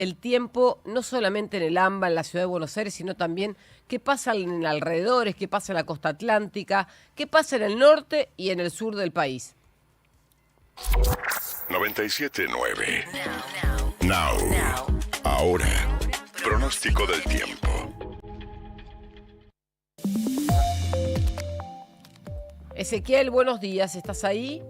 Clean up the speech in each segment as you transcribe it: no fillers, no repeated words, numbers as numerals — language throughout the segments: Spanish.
el tiempo, no solamente en el AMBA, en la ciudad de Buenos Aires, sino también qué pasa en alrededores, qué pasa en la costa atlántica, qué pasa en el norte y en el sur del país. 97.9 Now. Ahora. Pronóstico del tiempo. Ezequiel, buenos días, ¿estás ahí?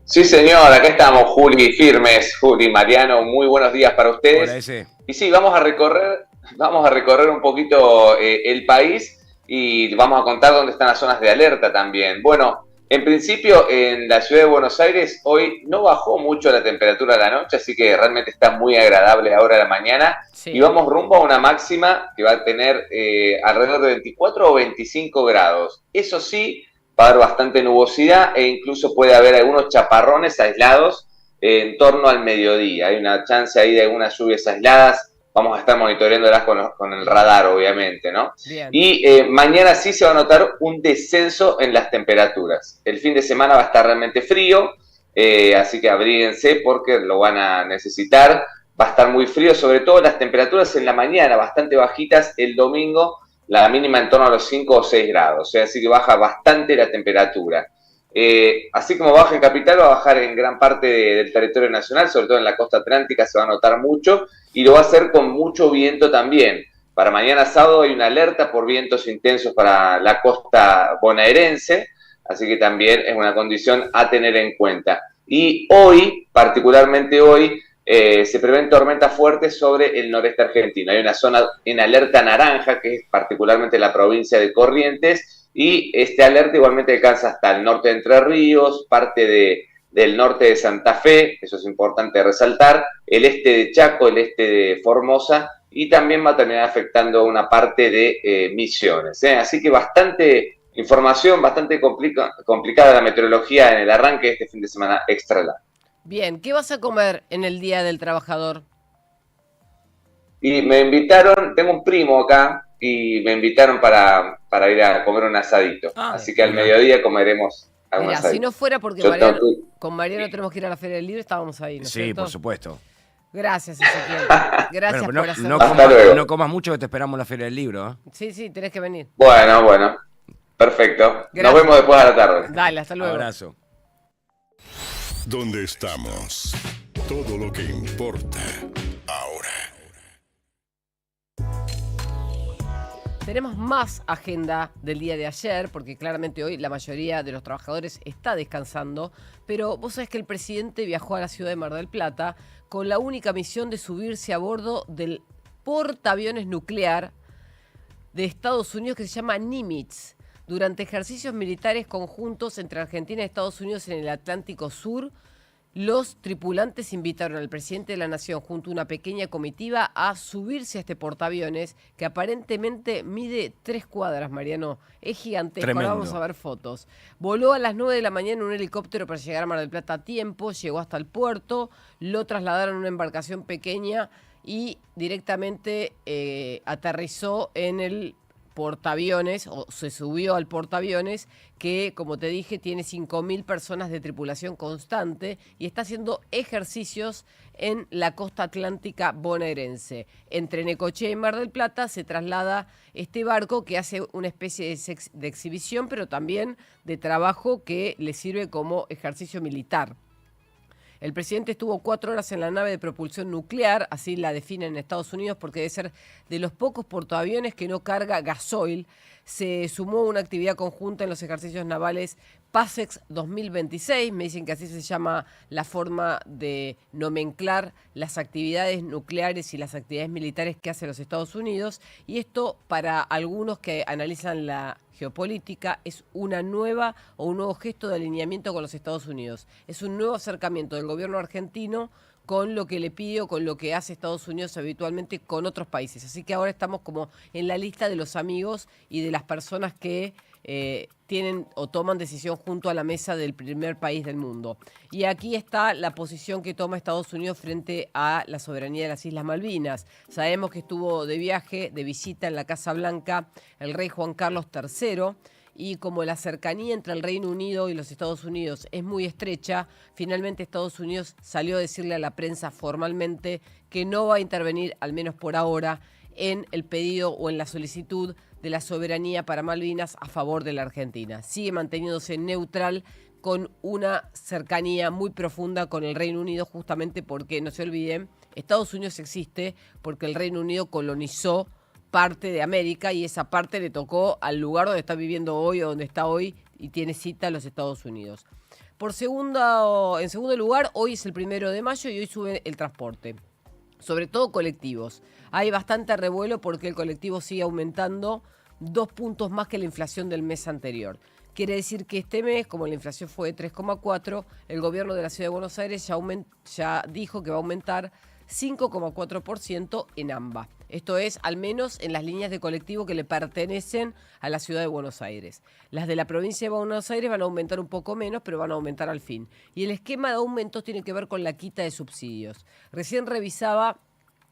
Sí, señor, acá estamos, Juli, firmes. Juli, Mariano, muy buenos días para ustedes. Hola, ese. Y sí, vamos a recorrer un poquito el país y vamos a contar dónde están las zonas de alerta también. Bueno, en principio en la ciudad de Buenos Aires hoy no bajó mucho la temperatura de la noche, así que realmente está muy agradable ahora a la mañana. Sí. Y vamos rumbo a una máxima que va a tener alrededor de 24 o 25 grados. Eso sí, va a haber bastante nubosidad e incluso puede haber algunos chaparrones aislados en torno al mediodía. Hay una chance ahí de algunas lluvias aisladas. Vamos a estar monitoreándolas con el radar, obviamente, ¿no? Bien. Y mañana sí se va a notar un descenso en las temperaturas. El fin de semana va a estar realmente frío, así que abríguense porque lo van a necesitar. Va a estar muy frío, sobre todo las temperaturas en la mañana, bastante bajitas el domingo, la mínima en torno a los 5 o 6 grados, así que baja bastante la temperatura. Así como baja en capital, va a bajar en gran parte del territorio nacional, sobre todo en la costa atlántica se va a notar mucho, y lo va a hacer con mucho viento también. Para mañana sábado hay una alerta por vientos intensos para la costa bonaerense, así que también es una condición a tener en cuenta. Y hoy, particularmente hoy, se prevén tormentas fuertes sobre el noreste argentino. Hay una zona en alerta naranja, que es particularmente la provincia de Corrientes, y este alerta igualmente alcanza hasta el norte de Entre Ríos, parte del norte de Santa Fe, eso es importante resaltar, el este de Chaco, el este de Formosa, y también va a terminar afectando una parte de Misiones. Así que bastante información, bastante complicada la meteorología en el arranque de este fin de semana extra largo. Bien, ¿qué vas a comer en el Día del Trabajador? Y me invitaron, tengo un primo acá, y me invitaron para ir a comer un asadito. Así que al mediodía comeremos algún Mira, asadito. si no fuera porque con Mariano tenemos que ir a la Feria del Libro, estábamos ahí, ¿no es Sí, cierto? por supuesto. Gracias, Ezequiel. Gracias Bueno, por hacer no comas mucho que te esperamos en la Feria del Libro, ¿eh? Sí, tenés que venir. Bueno, perfecto. Gracias. Nos vemos después a la tarde. Dale, hasta luego. Abrazo. ¿Dónde estamos? Todo lo que importa ahora. Tenemos más agenda del día de ayer, porque claramente hoy la mayoría de los trabajadores está descansando, pero vos sabés que el presidente viajó a la ciudad de Mar del Plata con la única misión de subirse a bordo del portaaviones nuclear de Estados Unidos que se llama Nimitz. Durante ejercicios militares conjuntos entre Argentina y Estados Unidos en el Atlántico Sur, los tripulantes invitaron al presidente de la Nación junto a una pequeña comitiva a subirse a este portaaviones que aparentemente mide 3 cuadras, Mariano. Es gigantesco. Tremendo. Ahora vamos a ver fotos. Voló a las 9 de la mañana en un helicóptero para llegar a Mar del Plata a tiempo, llegó hasta el puerto, lo trasladaron en una embarcación pequeña y directamente aterrizó en el portaaviones, o se subió al portaaviones, que, como te dije, tiene 5.000 personas de tripulación constante y está haciendo ejercicios en la costa atlántica bonaerense. Entre Necochea y Mar del Plata se traslada este barco que hace una especie de exhibición, pero también de trabajo que le sirve como ejercicio militar. El presidente estuvo 4 horas en la nave de propulsión nuclear, así la definen en Estados Unidos, porque debe ser de los pocos portaaviones que no carga gasoil. Se sumó una actividad conjunta en los ejercicios navales PASEX 2026, me dicen que así se llama la forma de nomenclar las actividades nucleares y las actividades militares que hace los Estados Unidos, y esto para algunos que analizan la geopolítica es una nueva o un nuevo gesto de alineamiento con los Estados Unidos. Es un nuevo acercamiento del gobierno argentino con lo que le pide o con lo que hace Estados Unidos habitualmente con otros países. Así que ahora estamos como en la lista de los amigos y de las personas que tienen o toman decisión junto a la mesa del primer país del mundo. Y aquí está la posición que toma Estados Unidos frente a la soberanía de las Islas Malvinas. Sabemos que estuvo de viaje, de visita en la Casa Blanca, el rey Juan Carlos III, y como la cercanía entre el Reino Unido y los Estados Unidos es muy estrecha, finalmente Estados Unidos salió a decirle a la prensa formalmente que no va a intervenir, al menos por ahora, en el pedido o en la solicitud de la soberanía para Malvinas a favor de la Argentina. Sigue manteniéndose neutral con una cercanía muy profunda con el Reino Unido, justamente porque, no se olviden, Estados Unidos existe porque el Reino Unido colonizó parte de América y esa parte le tocó al lugar donde está viviendo hoy o donde está hoy y tiene cita a los Estados Unidos. En segundo lugar, hoy es el 1 de mayo y hoy sube el transporte, sobre todo colectivos. Hay bastante revuelo porque el colectivo sigue aumentando 2 puntos más que la inflación del mes anterior. Quiere decir que este mes, como la inflación fue de 3,4, el gobierno de la Ciudad de Buenos Aires ya dijo que va a aumentar 5,4% en AMBA. Esto es, al menos en las líneas de colectivo que le pertenecen a la Ciudad de Buenos Aires. Las de la provincia de Buenos Aires van a aumentar un poco menos, pero van a aumentar al fin. Y el esquema de aumentos tiene que ver con la quita de subsidios. Recién revisaba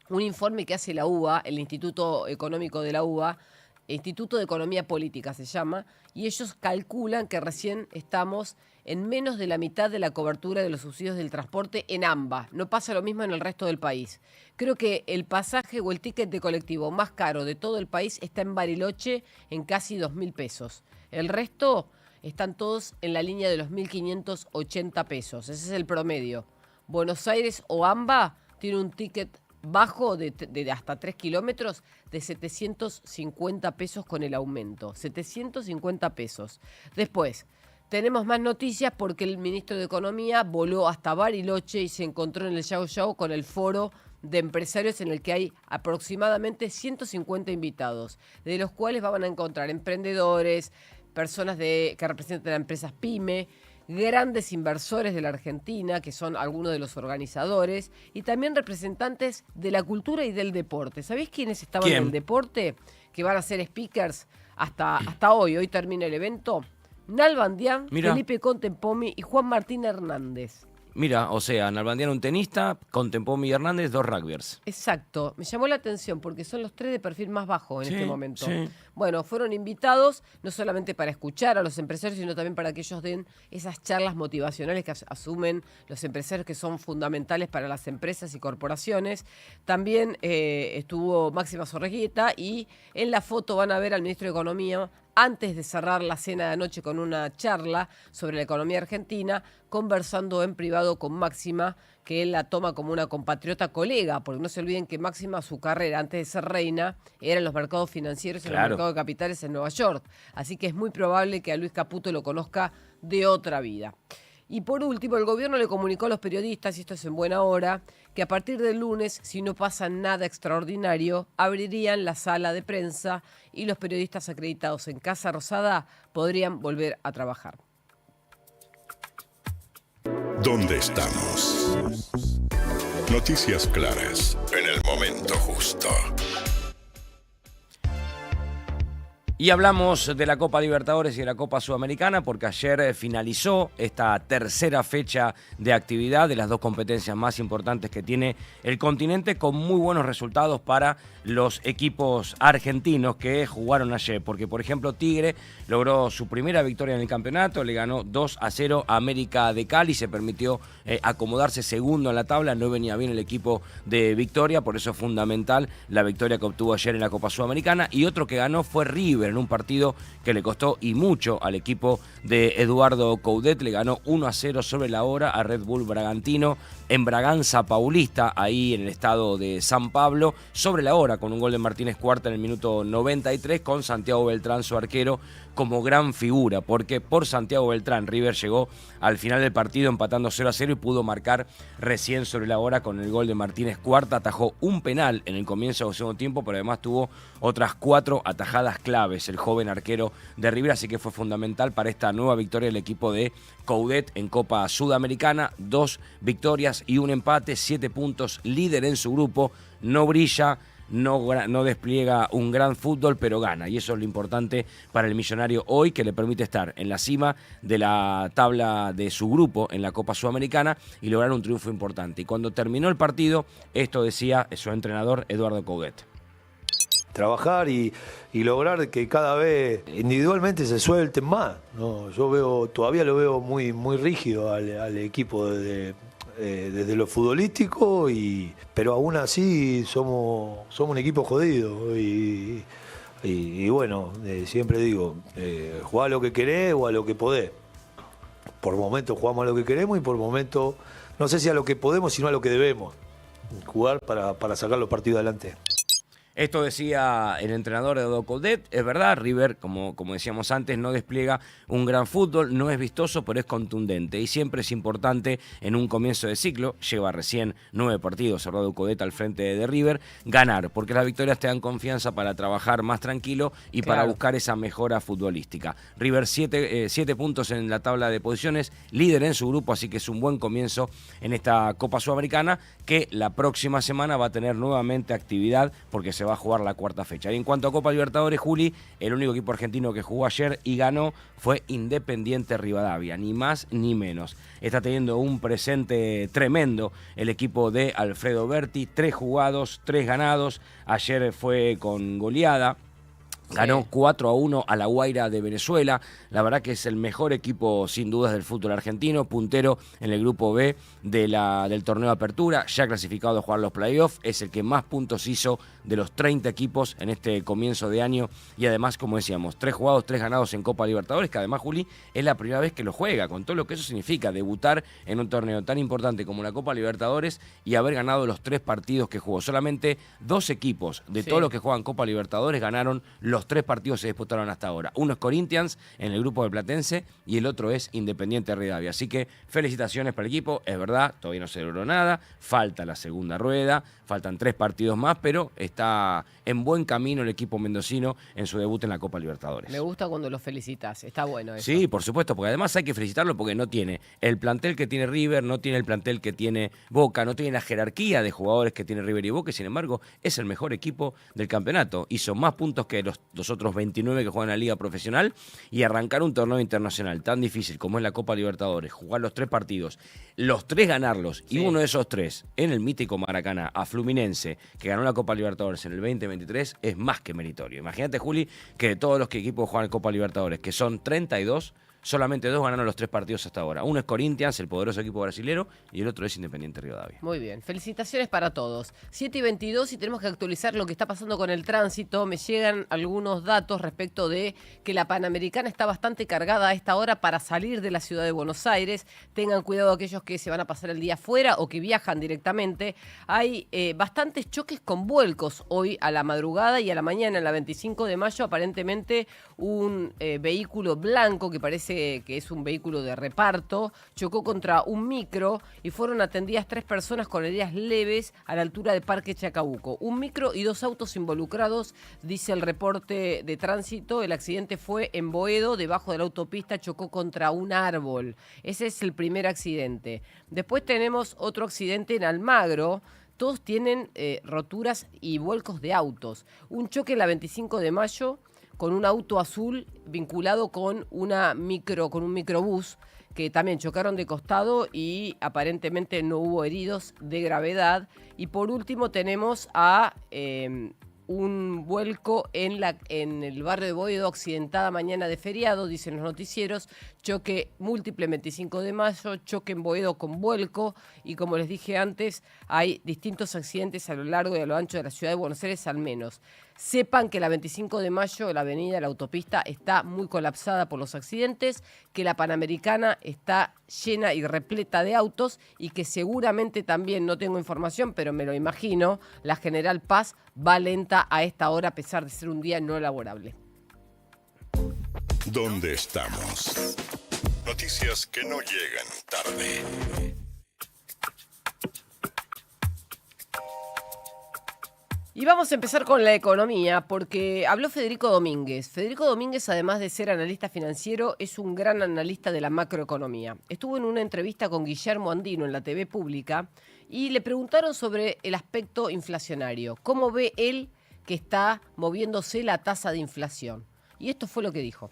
un informe que hace la UBA, el Instituto Económico de la UBA, Instituto de Economía Política se llama, y ellos calculan que recién estamos en menos de la mitad de la cobertura de los subsidios del transporte en AMBA. No pasa lo mismo en el resto del país. Creo que el pasaje o el ticket de colectivo más caro de todo el país está en Bariloche en casi 2.000 pesos. El resto están todos en la línea de los 1.580 pesos. Ese es el promedio. Buenos Aires o AMBA tiene un ticket bajo de hasta 3 kilómetros de 750 pesos con el aumento. 750 pesos. Después, tenemos más noticias porque el ministro de Economía voló hasta Bariloche y se encontró en el Yao Yao con el foro de empresarios en el que hay aproximadamente 150 invitados, de los cuales van a encontrar emprendedores, personas que representan a empresas PYME, grandes inversores de la Argentina, que son algunos de los organizadores, y también representantes de la cultura y del deporte. ¿Sabés quiénes estaban en el deporte? Que van a ser speakers hasta hoy. Hoy termina el evento. Nalbandián, Felipe Contempomi y Juan Martín Hernández. Mira, o sea, Nalbandián un tenista, Contempomi y Hernández 2 rugbyers. Exacto, me llamó la atención porque son los 3 de perfil más bajo en este momento. Sí. Bueno, fueron invitados no solamente para escuchar a los empresarios, sino también para que ellos den esas charlas motivacionales que asumen los empresarios, que son fundamentales para las empresas y corporaciones. También estuvo Máxima Zorreguieta y en la foto van a ver al ministro de Economía, antes de cerrar la cena de anoche con una charla sobre la economía argentina, conversando en privado con Máxima, que él la toma como una compatriota colega, porque no se olviden que Máxima, su carrera antes de ser reina, era en los mercados financieros y en los mercados de capitales en Nueva York. Así que es muy probable que a Luis Caputo lo conozca de otra vida. Y por último, el gobierno le comunicó a los periodistas, y esto es en buena hora, que a partir del lunes, si no pasa nada extraordinario, abrirían la sala de prensa y los periodistas acreditados en Casa Rosada podrían volver a trabajar. ¿Dónde estamos? Noticias claras en el momento justo. Y hablamos de la Copa Libertadores y de la Copa Sudamericana porque ayer finalizó esta tercera fecha de actividad de las dos competencias más importantes que tiene el continente, con muy buenos resultados para los equipos argentinos que jugaron ayer. Porque, por ejemplo, Tigre logró su primera victoria en el campeonato, le ganó 2-0 a América de Cali, se permitió acomodarse segundo en la tabla, no venía bien el equipo de Victoria, por eso es fundamental la victoria que obtuvo ayer en la Copa Sudamericana. Y otro que ganó fue River, en un partido que le costó y mucho al equipo de Eduardo Coudet. Le ganó 1-0 sobre la hora a Red Bull Bragantino en Braganza Paulista, ahí en el estado de San Pablo, sobre la hora, con un gol de Martínez Cuarta en el minuto 93, con Santiago Beltrán, su arquero, como gran figura, porque por Santiago Beltrán River llegó al final del partido empatando 0-0 y pudo marcar recién sobre la hora con el gol de Martínez Cuarta. Atajó un penal en el comienzo del segundo tiempo, pero además tuvo otras 4 atajadas claves el joven arquero de River, así que fue fundamental para esta nueva victoria del equipo de Coudet en Copa Sudamericana. 2 victorias y un empate, 7 puntos, líder en su grupo, no brilla, no despliega un gran fútbol, pero gana, y eso es lo importante para el millonario hoy, que le permite estar en la cima de la tabla de su grupo en la Copa Sudamericana y lograr un triunfo importante. Y cuando terminó el partido, esto decía su entrenador Eduardo Coudet. trabajar y lograr que cada vez individualmente se suelten más, ¿no? Yo todavía lo veo muy, muy rígido al equipo desde lo futbolístico, pero aún así somos un equipo jodido y bueno, siempre digo, jugá a lo que querés o a lo que podés. Por momentos jugamos a lo que queremos y por momentos, no sé si a lo que podemos, sino a lo que debemos jugar para sacar los partidos adelante. Esto decía el entrenador Edo Coudet. Es verdad, River, como decíamos antes, no despliega un gran fútbol, no es vistoso, pero es contundente. Y siempre es importante en un comienzo de ciclo, lleva recién 9 partidos, cerró Edo Coudet al frente de River, ganar, porque las victorias te dan confianza para trabajar más tranquilo y para buscar esa mejora futbolística. River 7 puntos en la tabla de posiciones, líder en su grupo, así que es un buen comienzo en esta Copa Sudamericana, que la próxima semana va a tener nuevamente actividad, porque se va a jugar la 4ª fecha. Y en cuanto a Copa Libertadores, Juli, el único equipo argentino que jugó ayer y ganó fue Independiente Rivadavia, ni más ni menos. Está teniendo un presente tremendo el equipo de Alfredo Berti, 3 jugados, 3 ganados, ayer fue con goleada. Ganó 4-1 a la Guaira de Venezuela. La verdad que es el mejor equipo sin dudas del fútbol argentino, puntero en el grupo B del torneo de apertura, ya clasificado a jugar los playoffs, es el que más puntos hizo de los 30 equipos en este comienzo de año y además, como decíamos, 3 jugados, 3 ganados en Copa Libertadores, que además, Juli, es la primera vez que lo juega, con todo lo que eso significa, debutar en un torneo tan importante como la Copa Libertadores y haber ganado los 3 partidos que jugó. Solamente 2 equipos de todos los que juegan Copa Libertadores ganaron los 3 partidos que se disputaron hasta ahora. Uno es Corinthians en el grupo de Platense y el otro es Independiente Rivadavia. Así que felicitaciones para el equipo. Es verdad, todavía no se logró nada, falta la segunda rueda, faltan 3 partidos más, pero está en buen camino el equipo mendocino en su debut en la Copa Libertadores. Me gusta cuando lo felicitas, está bueno eso. Sí, por supuesto, porque además hay que felicitarlo porque no tiene el plantel que tiene River, no tiene el plantel que tiene Boca, no tiene la jerarquía de jugadores que tiene River y Boca, y sin embargo es el mejor equipo del campeonato. Hizo más puntos que los otros 29 que juegan en la Liga Profesional, y arrancar un torneo internacional tan difícil como es la Copa Libertadores, jugar los 3 partidos, los 3 ganarlos, y uno de esos 3 en el mítico Maracaná a Fluminense, que ganó la Copa Libertadores en el 2023, es más que meritorio. Imagínate, Juli, que de todos los equipos que juegan Copa Libertadores, que son 32, solamente 2 ganaron los 3 partidos hasta ahora. Uno es Corinthians, el poderoso equipo brasilero, y el otro es Independiente Rivadavia. Muy bien, felicitaciones para todos. 7:22 y tenemos que actualizar lo que está pasando con el tránsito. Me llegan algunos datos respecto de que la Panamericana está bastante cargada a esta hora para salir de la ciudad de Buenos Aires. Tengan cuidado aquellos que se van a pasar el día afuera o que viajan directamente. Hay bastantes choques con vuelcos hoy a la madrugada y a la mañana, en la 25 de mayo, aparentemente un vehículo blanco que parece que es un vehículo de reparto, chocó contra un micro y fueron atendidas 3 personas con heridas leves a la altura de Parque Chacabuco. Un micro y 2 autos involucrados, dice el reporte de tránsito. El accidente fue en Boedo, debajo de la autopista, chocó contra un árbol. Ese es el primer accidente. Después tenemos otro accidente en Almagro. Todos tienen roturas y vuelcos de autos. Un choque en la 25 de mayo con un auto azul vinculado con un microbús, que también chocaron de costado y aparentemente no hubo heridos de gravedad. Y por último tenemos a un vuelco en el barrio de Boedo, accidentada mañana de feriado, dicen los noticieros, choque múltiple 25 de mayo, choque en Boedo con vuelco, y como les dije antes, hay distintos accidentes a lo largo y a lo ancho de la ciudad de Buenos Aires al menos. Sepan que la 25 de mayo, la avenida, la autopista, está muy colapsada por los accidentes, que la Panamericana está llena y repleta de autos y que seguramente también, no tengo información, pero me lo imagino, la General Paz va lenta a esta hora a pesar de ser un día no laborable. ¿Dónde estamos? Noticias que no llegan tarde. Y vamos a empezar con la economía, porque habló Federico Domínguez. Federico Domínguez, además de ser analista financiero, es un gran analista de la macroeconomía. Estuvo en una entrevista con Guillermo Andino en la TV Pública y le preguntaron sobre el aspecto inflacionario. ¿Cómo ve él que está moviéndose la tasa de inflación? Y esto fue lo que dijo.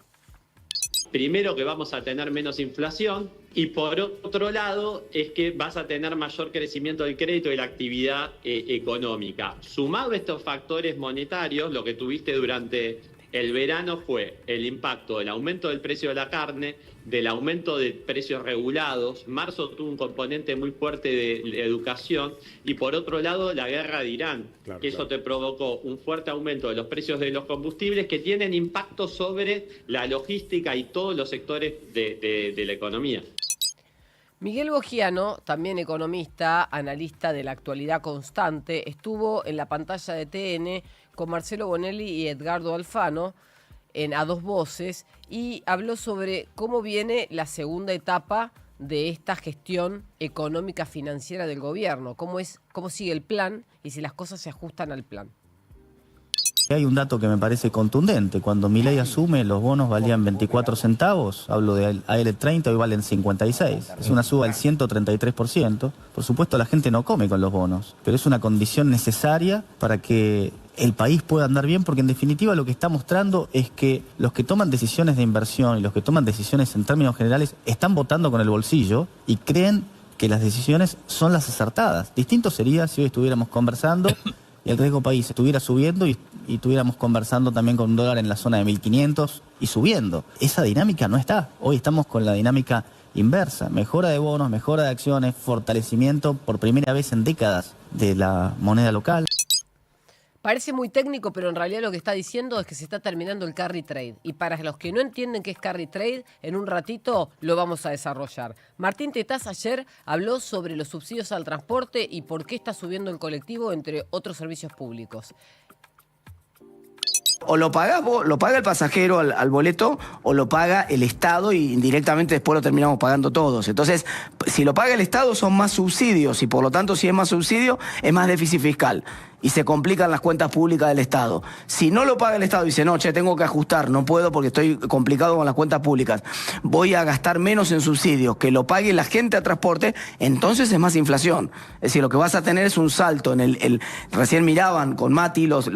Primero, que vamos a tener menos inflación, Y por otro lado, es que vas a tener mayor crecimiento del crédito y la actividad económica. Sumado a estos factores monetarios, lo que tuviste durante el verano fue el impacto del aumento del precio de la carne, del aumento de precios regulados. Marzo tuvo un componente muy fuerte de educación y por otro lado la guerra de Irán, que eso te provocó un fuerte aumento de los precios de los combustibles que tienen impacto sobre la logística y todos los sectores de la economía. Miguel Bogiano, también economista, analista de la actualidad constante, estuvo en la pantalla de TN con Marcelo Bonelli y Edgardo Alfano a dos voces y habló sobre cómo viene la segunda etapa de esta gestión económica financiera del gobierno, cómo sigue el plan y si las cosas se ajustan al plan. Hay un dato que me parece contundente. Cuando Milei asume, los bonos valían 24 centavos, hablo de AL30, hoy valen 56. Es una suba del 133%. Por supuesto, la gente no come con los bonos, pero es una condición necesaria para que el país pueda andar bien, porque en definitiva lo que está mostrando es que los que toman decisiones de inversión y los que toman decisiones en términos generales están votando con el bolsillo y creen que las decisiones son las acertadas. Distinto sería si hoy estuviéramos conversando y el riesgo país estuviera subiendo y estuviéramos conversando también con un dólar en la zona de 1.500 y subiendo. Esa dinámica no está. Hoy estamos con la dinámica inversa. Mejora de bonos, mejora de acciones, fortalecimiento por primera vez en décadas de la moneda local. Parece muy técnico, pero en realidad lo que está diciendo es que se está terminando el carry trade. Y para los que no entienden qué es carry trade, en un ratito lo vamos a desarrollar. Martín Tetaz ayer habló sobre los subsidios al transporte y por qué está subiendo el colectivo, entre otros servicios públicos. O lo pagás vos, lo paga el pasajero al boleto, o lo paga el Estado y indirectamente después lo terminamos pagando todos. Entonces, si lo paga el Estado son más subsidios y por lo tanto si es más subsidio es más déficit fiscal y se complican las cuentas públicas del Estado. Si no lo paga el Estado y dice, no, tengo que ajustar, no puedo porque estoy complicado con las cuentas públicas, voy a gastar menos en subsidios, que lo pague la gente a transporte, entonces es más inflación. Es decir, lo que vas a tener es un salto en recién miraban con Mati los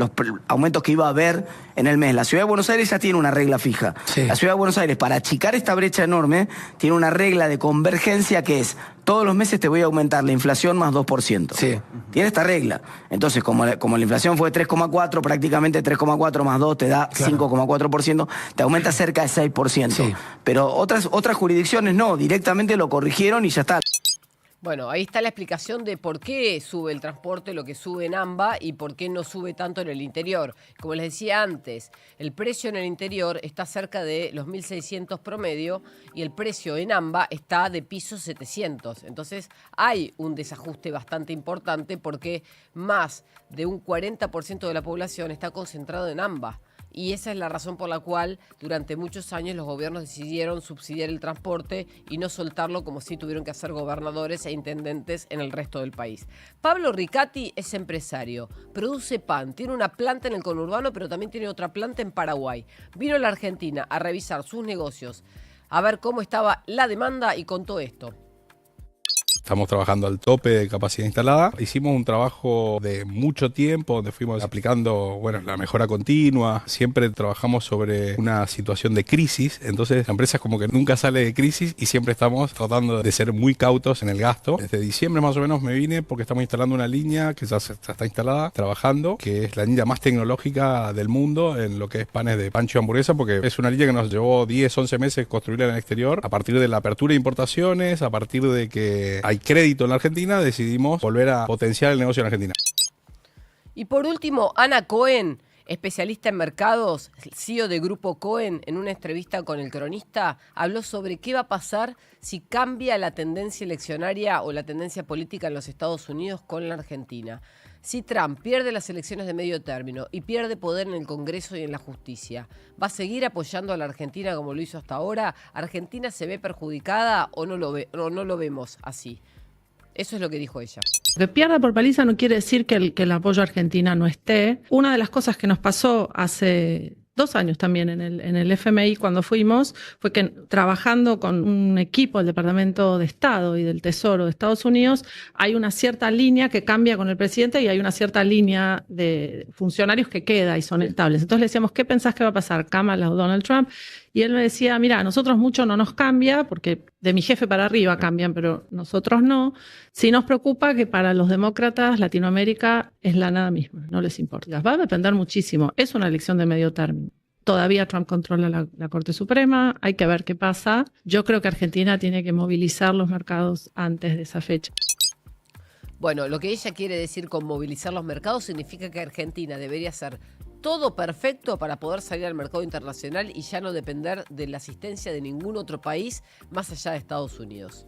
aumentos que iba a haber en el mes. La Ciudad de Buenos Aires ya tiene una regla fija. Sí. La Ciudad de Buenos Aires, para achicar esta brecha enorme, tiene una regla de convergencia que es, todos los meses te voy a aumentar la inflación más 2%. Sí. Tiene esta regla. Entonces, como la inflación fue 3,4, prácticamente 3,4 más 2 te da 5,4%, te aumenta cerca de 6%. Sí. Pero otras jurisdicciones no, directamente lo corrigieron y ya está. Bueno, ahí está la explicación de por qué sube el transporte, lo que sube en AMBA y por qué no sube tanto en el interior. Como les decía antes, el precio en el interior está cerca de los 1.600 promedio y el precio en AMBA está de piso 700. Entonces hay un desajuste bastante importante porque más de un 40% de la población está concentrado en AMBA. Y esa es la razón por la cual durante muchos años los gobiernos decidieron subsidiar el transporte y no soltarlo como si tuvieron que hacer gobernadores e intendentes en el resto del país. Pablo Ricati es empresario, produce pan, tiene una planta en el conurbano, pero también tiene otra planta en Paraguay. Vino a la Argentina a revisar sus negocios, a ver cómo estaba la demanda y contó esto. Estamos trabajando al tope de capacidad instalada. Hicimos un trabajo de mucho tiempo donde fuimos aplicando, la mejora continua. Siempre trabajamos sobre una situación de crisis. Entonces la empresa es como que nunca sale de crisis y siempre estamos tratando de ser muy cautos en el gasto. Desde diciembre más o menos me vine porque estamos instalando una línea que ya está instalada, trabajando, que es la línea más tecnológica del mundo en lo que es panes de pancho y hamburguesa, porque es una línea que nos llevó 10, 11 meses construirla en el exterior. A partir de la apertura de importaciones, a partir de que hay crédito en la Argentina, decidimos volver a potenciar el negocio en Argentina. Y por último, Ana Cohen, especialista en mercados, CEO de Grupo Cohen, en una entrevista con El Cronista, habló sobre qué va a pasar si cambia la tendencia eleccionaria o la tendencia política en los Estados Unidos con la Argentina. Si Trump pierde las elecciones de medio término y pierde poder en el Congreso y en la justicia, ¿va a seguir apoyando a la Argentina como lo hizo hasta ahora? ¿Argentina se ve perjudicada o no lo vemos así? Eso es lo que dijo ella. Que pierda por paliza no quiere decir que el apoyo a Argentina no esté. Una de las cosas que nos pasó hace 2 años también en el FMI cuando fuimos, fue que trabajando con un equipo del Departamento de Estado y del Tesoro de Estados Unidos, hay una cierta línea que cambia con el presidente y hay una cierta línea de funcionarios que queda y son estables. Entonces le decíamos, ¿qué pensás que va a pasar, Kamala o Donald Trump? Y él me decía, mira, a nosotros mucho no nos cambia, porque de mi jefe para arriba cambian, pero nosotros no. Sí nos preocupa que para los demócratas Latinoamérica es la nada misma, no les importa. Va a depender muchísimo. Es una elección de medio término. Todavía Trump controla la Corte Suprema, hay que ver qué pasa. Yo creo que Argentina tiene que movilizar los mercados antes de esa fecha. Bueno, lo que ella quiere decir con movilizar los mercados significa que Argentina debería hacer todo perfecto para poder salir al mercado internacional y ya no depender de la asistencia de ningún otro país más allá de Estados Unidos.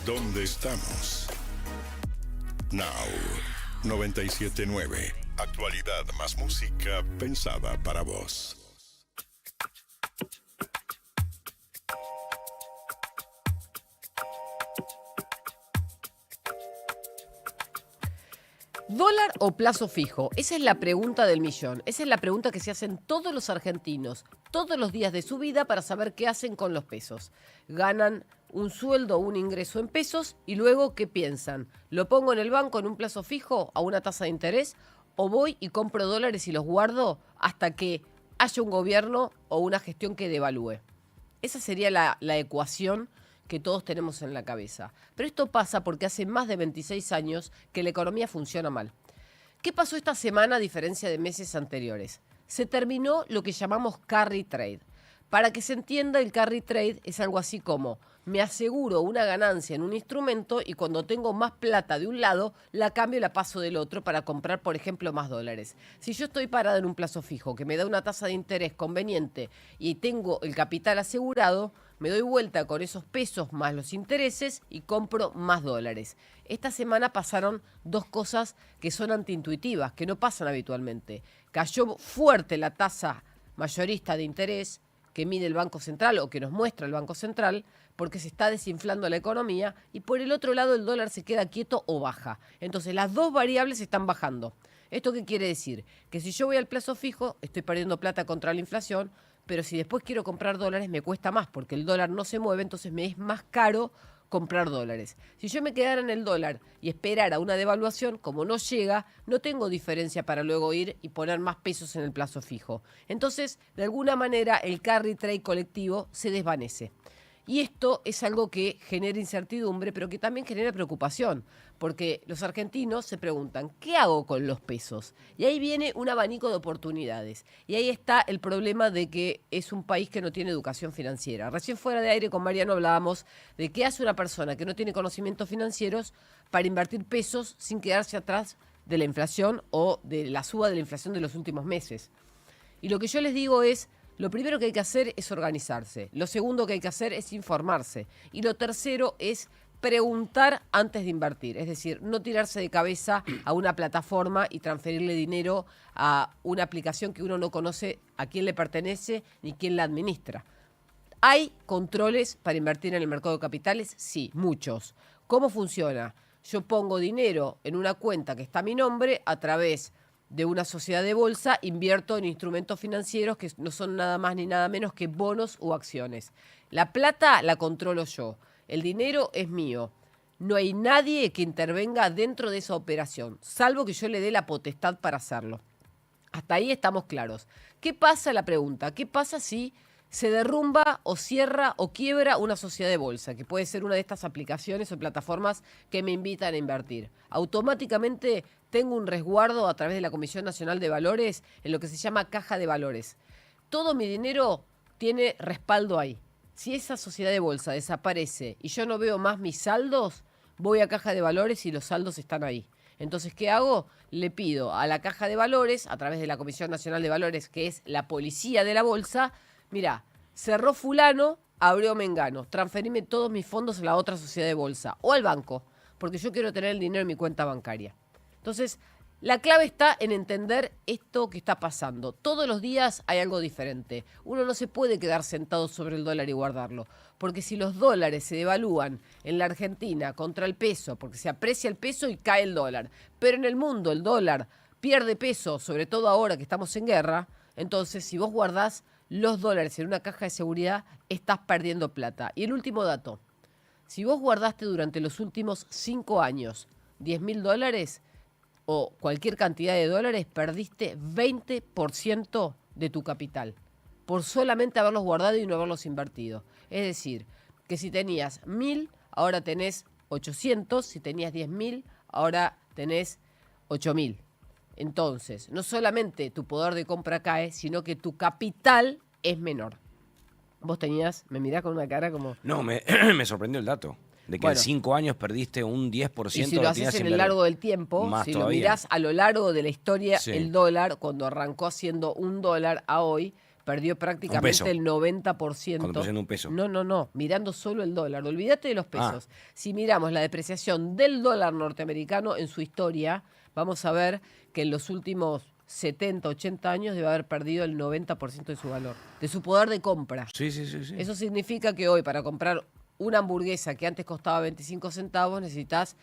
¿Dónde estamos? Now 97.9. Actualidad más música pensada para vos. ¿Dólar o plazo fijo? Esa es la pregunta del millón. Esa es la pregunta que se hacen todos los argentinos, todos los días de su vida para saber qué hacen con los pesos. Ganan un sueldo o un ingreso en pesos y luego, ¿qué piensan? ¿Lo pongo en el banco en un plazo fijo a una tasa de interés o voy y compro dólares y los guardo hasta que haya un gobierno o una gestión que devalúe? Esa sería la ecuación que todos tenemos en la cabeza. Pero esto pasa porque hace más de 26 años que la economía funciona mal. ¿Qué pasó esta semana a diferencia de meses anteriores? Se terminó lo que llamamos carry trade. Para que se entienda, el carry trade es algo así como: me aseguro una ganancia en un instrumento y cuando tengo más plata de un lado, la cambio y la paso del otro para comprar, por ejemplo, más dólares. Si yo estoy parada en un plazo fijo que me da una tasa de interés conveniente y tengo el capital asegurado, me doy vuelta con esos pesos más los intereses y compro más dólares. Esta semana pasaron dos cosas que son antiintuitivas, que no pasan habitualmente. Cayó fuerte la tasa mayorista de interés que mide el Banco Central o que nos muestra el Banco Central, porque se está desinflando la economía, y por el otro lado el dólar se queda quieto o baja. Entonces las dos variables están bajando. ¿Esto qué quiere decir? Que si yo voy al plazo fijo, estoy perdiendo plata contra la inflación, pero si después quiero comprar dólares me cuesta más, porque el dólar no se mueve, entonces me es más caro comprar dólares. Si yo me quedara en el dólar y esperara una devaluación, como no llega, no tengo diferencia para luego ir y poner más pesos en el plazo fijo. Entonces, de alguna manera, el carry trade colectivo se desvanece. Y esto es algo que genera incertidumbre, pero que también genera preocupación, porque los argentinos se preguntan, ¿qué hago con los pesos? Y ahí viene un abanico de oportunidades. Y ahí está el problema de que es un país que no tiene educación financiera. Recién fuera de aire con Mariano hablábamos de qué hace una persona que no tiene conocimientos financieros para invertir pesos sin quedarse atrás de la inflación o de la suba de la inflación de los últimos meses. Y lo que yo les digo es: lo primero que hay que hacer es organizarse. Lo segundo que hay que hacer es informarse. Y lo tercero es preguntar antes de invertir. Es decir, no tirarse de cabeza a una plataforma y transferirle dinero a una aplicación que uno no conoce a quién le pertenece ni quién la administra. ¿Hay controles para invertir en el mercado de capitales? Sí, muchos. ¿Cómo funciona? Yo pongo dinero en una cuenta que está a mi nombre a través de una sociedad de bolsa, invierto en instrumentos financieros que no son nada más ni nada menos que bonos o acciones. La plata la controlo yo, el dinero es mío. No hay nadie que intervenga dentro de esa operación, salvo que yo le dé la potestad para hacerlo. Hasta ahí estamos claros. ¿Qué pasa? La pregunta, ¿qué pasa si se derrumba o cierra o quiebra una sociedad de bolsa, que puede ser una de estas aplicaciones o plataformas que me invitan a invertir? Automáticamente tengo un resguardo a través de la Comisión Nacional de Valores en lo que se llama caja de valores. Todo mi dinero tiene respaldo ahí. Si esa sociedad de bolsa desaparece y yo no veo más mis saldos, voy a caja de valores y los saldos están ahí. Entonces, ¿qué hago? Le pido a la caja de valores, a través de la Comisión Nacional de Valores, que es la policía de la bolsa: mirá, cerró fulano, abrió mengano, transferime todos mis fondos a la otra sociedad de bolsa o al banco, porque yo quiero tener el dinero en mi cuenta bancaria. Entonces, la clave está en entender esto que está pasando. Todos los días hay algo diferente. Uno no se puede quedar sentado sobre el dólar y guardarlo, porque si los dólares se devalúan en la Argentina contra el peso, porque se aprecia el peso y cae el dólar, pero en el mundo el dólar pierde peso, sobre todo ahora que estamos en guerra, entonces si vos guardás los dólares en una caja de seguridad, estás perdiendo plata. Y el último dato: si vos guardaste durante los últimos 5 años $10.000 o cualquier cantidad de dólares, perdiste 20% de tu capital por solamente haberlos guardado y no haberlos invertido. Es decir, que si tenías 1.000, ahora tenés 800, si tenías 10.000, ahora tenés 8.000. Entonces, no solamente tu poder de compra cae, sino que tu capital es menor. Vos tenías, me mirás con una cara como... No, me sorprendió el dato. De que en 5 años perdiste un 10%. Y si lo haces en el largo del tiempo, si todavía lo mirás a lo largo de la historia, sí, el dólar, cuando arrancó siendo $1 a hoy, perdió prácticamente el 90%. Cuando pusieron un peso. No, mirando solo el dólar. Olvídate de los pesos. Si miramos la depreciación del dólar norteamericano en su historia, vamos a ver que en los últimos 70, 80 años debe haber perdido el 90% de su valor, de su poder de compra. Sí. Eso significa que hoy para comprar una hamburguesa que antes costaba 25 centavos necesitas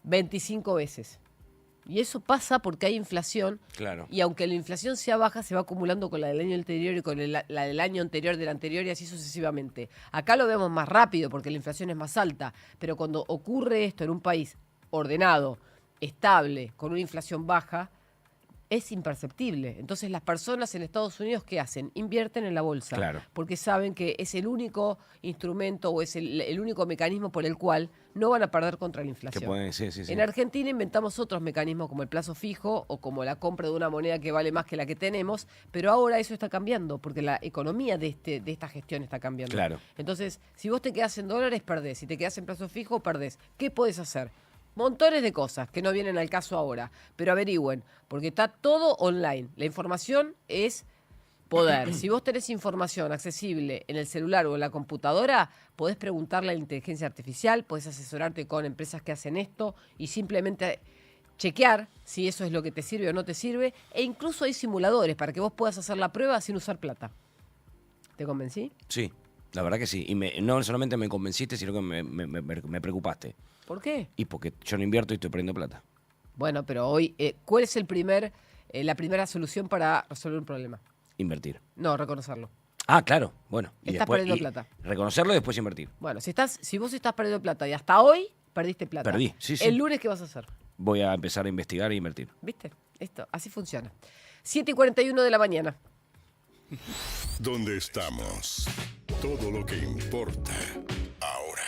25 veces. Y eso pasa porque hay inflación. Claro. Y aunque la inflación sea baja, se va acumulando con la del año anterior y con la del año anterior, del anterior y así sucesivamente. Acá lo vemos más rápido porque la inflación es más alta. Pero cuando ocurre esto en un país ordenado, estable, con una inflación baja, es imperceptible. Entonces las personas en Estados Unidos, ¿qué hacen? Invierten en la bolsa. Claro. Porque saben que es el único instrumento o es el único mecanismo por el cual no van a perder contra la inflación. Sí. En Argentina inventamos otros mecanismos como el plazo fijo o como la compra de una moneda que vale más que la que tenemos, pero ahora eso está cambiando porque la economía de esta gestión está cambiando. Claro. Entonces, si vos te quedás en dólares, perdés. Si te quedás en plazo fijo, perdés. ¿Qué podés hacer? Montones de cosas que no vienen al caso ahora, pero averigüen, porque está todo online. La información es poder. Si vos tenés información accesible en el celular o en la computadora, podés preguntarle a la inteligencia artificial, podés asesorarte con empresas que hacen esto y simplemente chequear si eso es lo que te sirve o no te sirve. E incluso hay simuladores para que vos puedas hacer la prueba sin usar plata. ¿Te convencí? Sí, la verdad que sí. Y no solamente me convenciste, sino que me preocupaste. ¿Por qué? Y porque yo no invierto y estoy perdiendo plata. Bueno, pero hoy, ¿cuál es la primera solución para resolver un problema? Invertir. No, reconocerlo. Ah, claro. Bueno. Estás perdiendo plata. Reconocerlo y después invertir. Bueno, si vos estás perdiendo plata y hasta hoy perdiste plata. Perdí, sí. ¿El lunes qué vas a hacer? Voy a empezar a investigar e invertir. ¿Viste? Así funciona. 7:41 de la mañana. ¿Dónde estamos? Todo lo que importa ahora.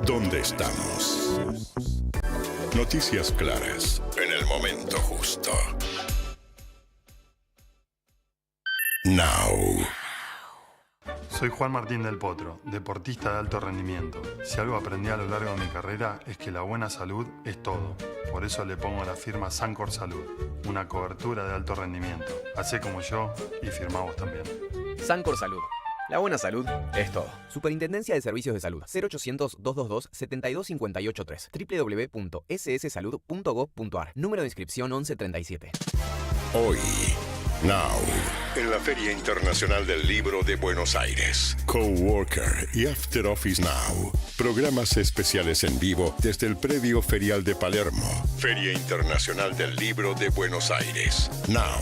¿Dónde estamos? Noticias claras en el momento justo. Now. Soy Juan Martín del Potro, deportista de alto rendimiento. Si algo aprendí a lo largo de mi carrera es que la buena salud es todo. Por eso le pongo a la firma Sancor Salud, una cobertura de alto rendimiento. Hacé como yo y firmá vos también. Sancor Salud. La buena salud es todo. Superintendencia de Servicios de Salud. 0800-222-72583. www.sssalud.gov.ar. Número de inscripción 1137. Hoy, Now, en la Feria Internacional del Libro de Buenos Aires. Coworker y After Office Now. Programas especiales en vivo desde el predio ferial de Palermo. Feria Internacional del Libro de Buenos Aires. Now,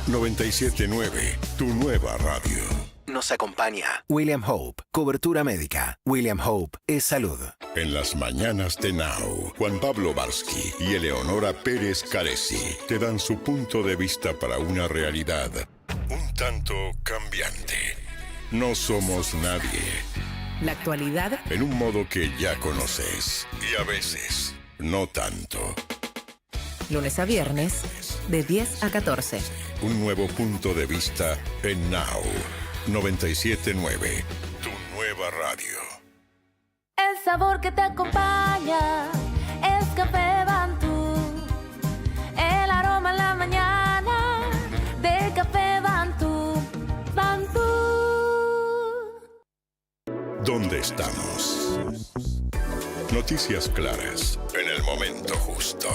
97.9, tu nueva radio. Nos acompaña William Hope, cobertura médica. William Hope es salud. En las mañanas de Now, Juan Pablo Barsky y Eleonora Pérez Caresi te dan su punto de vista para una realidad un tanto cambiante. No somos nadie. La actualidad en un modo que ya conoces y a veces no tanto. Lunes a viernes, de 10 a 14. Un nuevo punto de vista en Now. 97.9, tu nueva radio. El sabor que te acompaña es Café Bantú. El aroma en la mañana de Café Bantú. Bantú. ¿Dónde estamos? Noticias claras en el momento justo.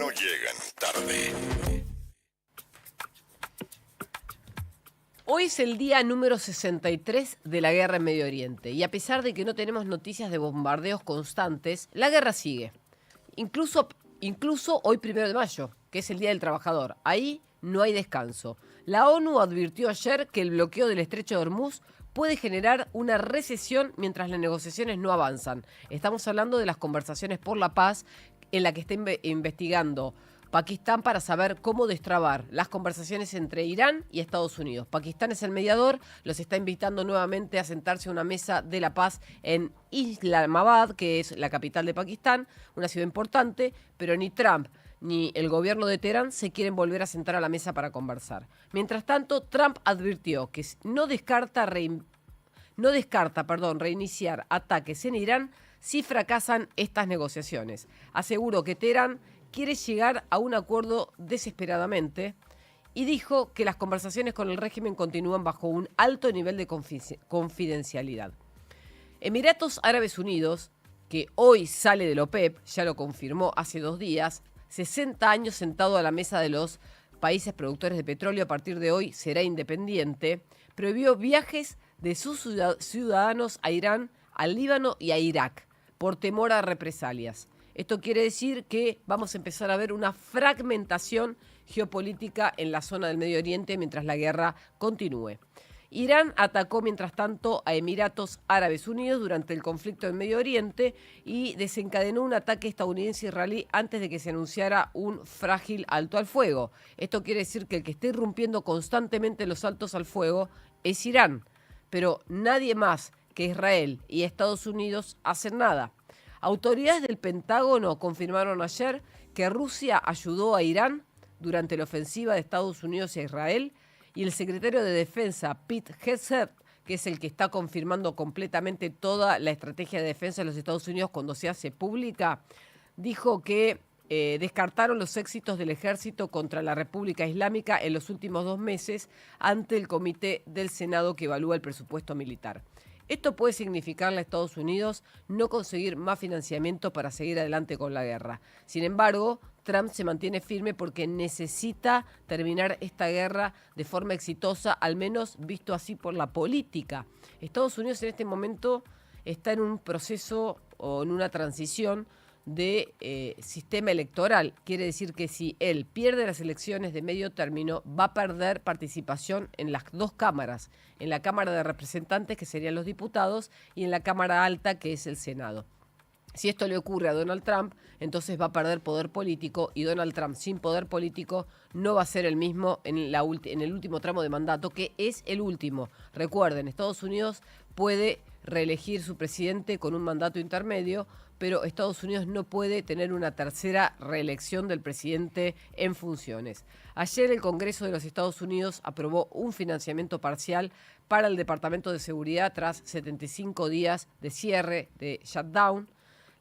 no llegan tarde. Hoy es el día número 63 de la guerra en Medio Oriente y a pesar de que no tenemos noticias de bombardeos constantes, la guerra sigue. Incluso hoy 1 de mayo, que es el Día del Trabajador. Ahí no hay descanso. La ONU advirtió ayer que el bloqueo del estrecho de Hormuz puede generar una recesión mientras las negociaciones no avanzan. Estamos hablando de las conversaciones por la paz en la que está investigando Pakistán para saber cómo destrabar las conversaciones entre Irán y Estados Unidos. Pakistán es el mediador, los está invitando nuevamente a sentarse a una mesa de la paz en Islamabad, que es la capital de Pakistán, una ciudad importante, pero ni Trump ni el gobierno de Teherán se quieren volver a sentar a la mesa para conversar. Mientras tanto, Trump advirtió que no descarta reiniciar ataques en Irán si fracasan estas negociaciones. Aseguró que Teherán quiere llegar a un acuerdo desesperadamente y dijo que las conversaciones con el régimen continúan bajo un alto nivel de confidencialidad. Emiratos Árabes Unidos, que hoy sale de la OPEP, ya lo confirmó hace 2 días, 60 años sentado a la mesa de los países productores de petróleo, a partir de hoy será independiente, prohibió viajes de sus ciudadanos a Irán, al Líbano y a Irak por temor a represalias. Esto quiere decir que vamos a empezar a ver una fragmentación geopolítica en la zona del Medio Oriente mientras la guerra continúe. Irán atacó, mientras tanto, a Emiratos Árabes Unidos durante el conflicto en Medio Oriente y desencadenó un ataque estadounidense-israelí antes de que se anunciara un frágil alto al fuego. Esto quiere decir que el que esté irrumpiendo constantemente los altos al fuego es Irán, pero nadie más que Israel y Estados Unidos hacen nada. Autoridades del Pentágono confirmaron ayer que Rusia ayudó a Irán durante la ofensiva de Estados Unidos a Israel y el secretario de Defensa, Pete Hegseth, que es el que está confirmando completamente toda la estrategia de defensa de los Estados Unidos cuando se hace pública, dijo que descartaron los éxitos del ejército contra la República Islámica en los últimos 2 meses ante el Comité del Senado que evalúa el presupuesto militar. Esto puede significarle a Estados Unidos no conseguir más financiamiento para seguir adelante con la guerra. Sin embargo, Trump se mantiene firme porque necesita terminar esta guerra de forma exitosa, al menos visto así por la política. Estados Unidos en este momento está en un proceso o en una transición de sistema electoral. Quiere decir que si él pierde las elecciones de medio término, va a perder participación en las 2 cámaras, en la Cámara de Representantes, que serían los diputados, y en la Cámara Alta, que es el Senado. Si esto le ocurre a Donald Trump, entonces va a perder poder político y Donald Trump sin poder político no va a ser el mismo en el último tramo de mandato, que es el último. Recuerden, Estados Unidos puede reelegir su presidente con un mandato intermedio, pero Estados Unidos no puede tener una tercera reelección del presidente en funciones. Ayer el Congreso de los Estados Unidos aprobó un financiamiento parcial para el Departamento de Seguridad tras 75 días de cierre, de shutdown.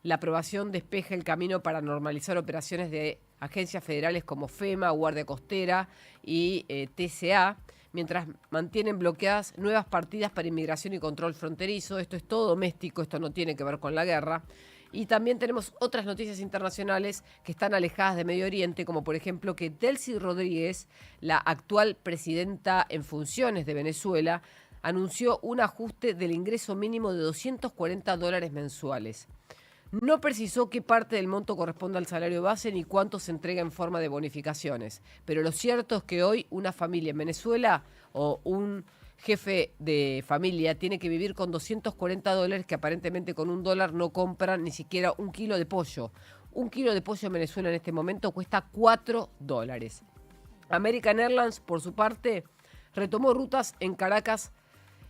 La aprobación despeja el camino para normalizar operaciones de agencias federales como FEMA, Guardia Costera y TCA, mientras mantienen bloqueadas nuevas partidas para inmigración y control fronterizo. Esto es todo doméstico, esto no tiene que ver con la guerra. Y también tenemos otras noticias internacionales que están alejadas de Medio Oriente, como por ejemplo que Delcy Rodríguez, la actual presidenta en funciones de Venezuela, anunció un ajuste del ingreso mínimo de $240 mensuales. No precisó qué parte del monto corresponde al salario base ni cuánto se entrega en forma de bonificaciones, pero lo cierto es que hoy una familia en Venezuela o un jefe de familia tiene que vivir con $240 que aparentemente con $1 no compran ni siquiera un kilo de pollo. Un kilo de pollo en Venezuela en este momento cuesta $4. American Airlines, por su parte, retomó rutas en Caracas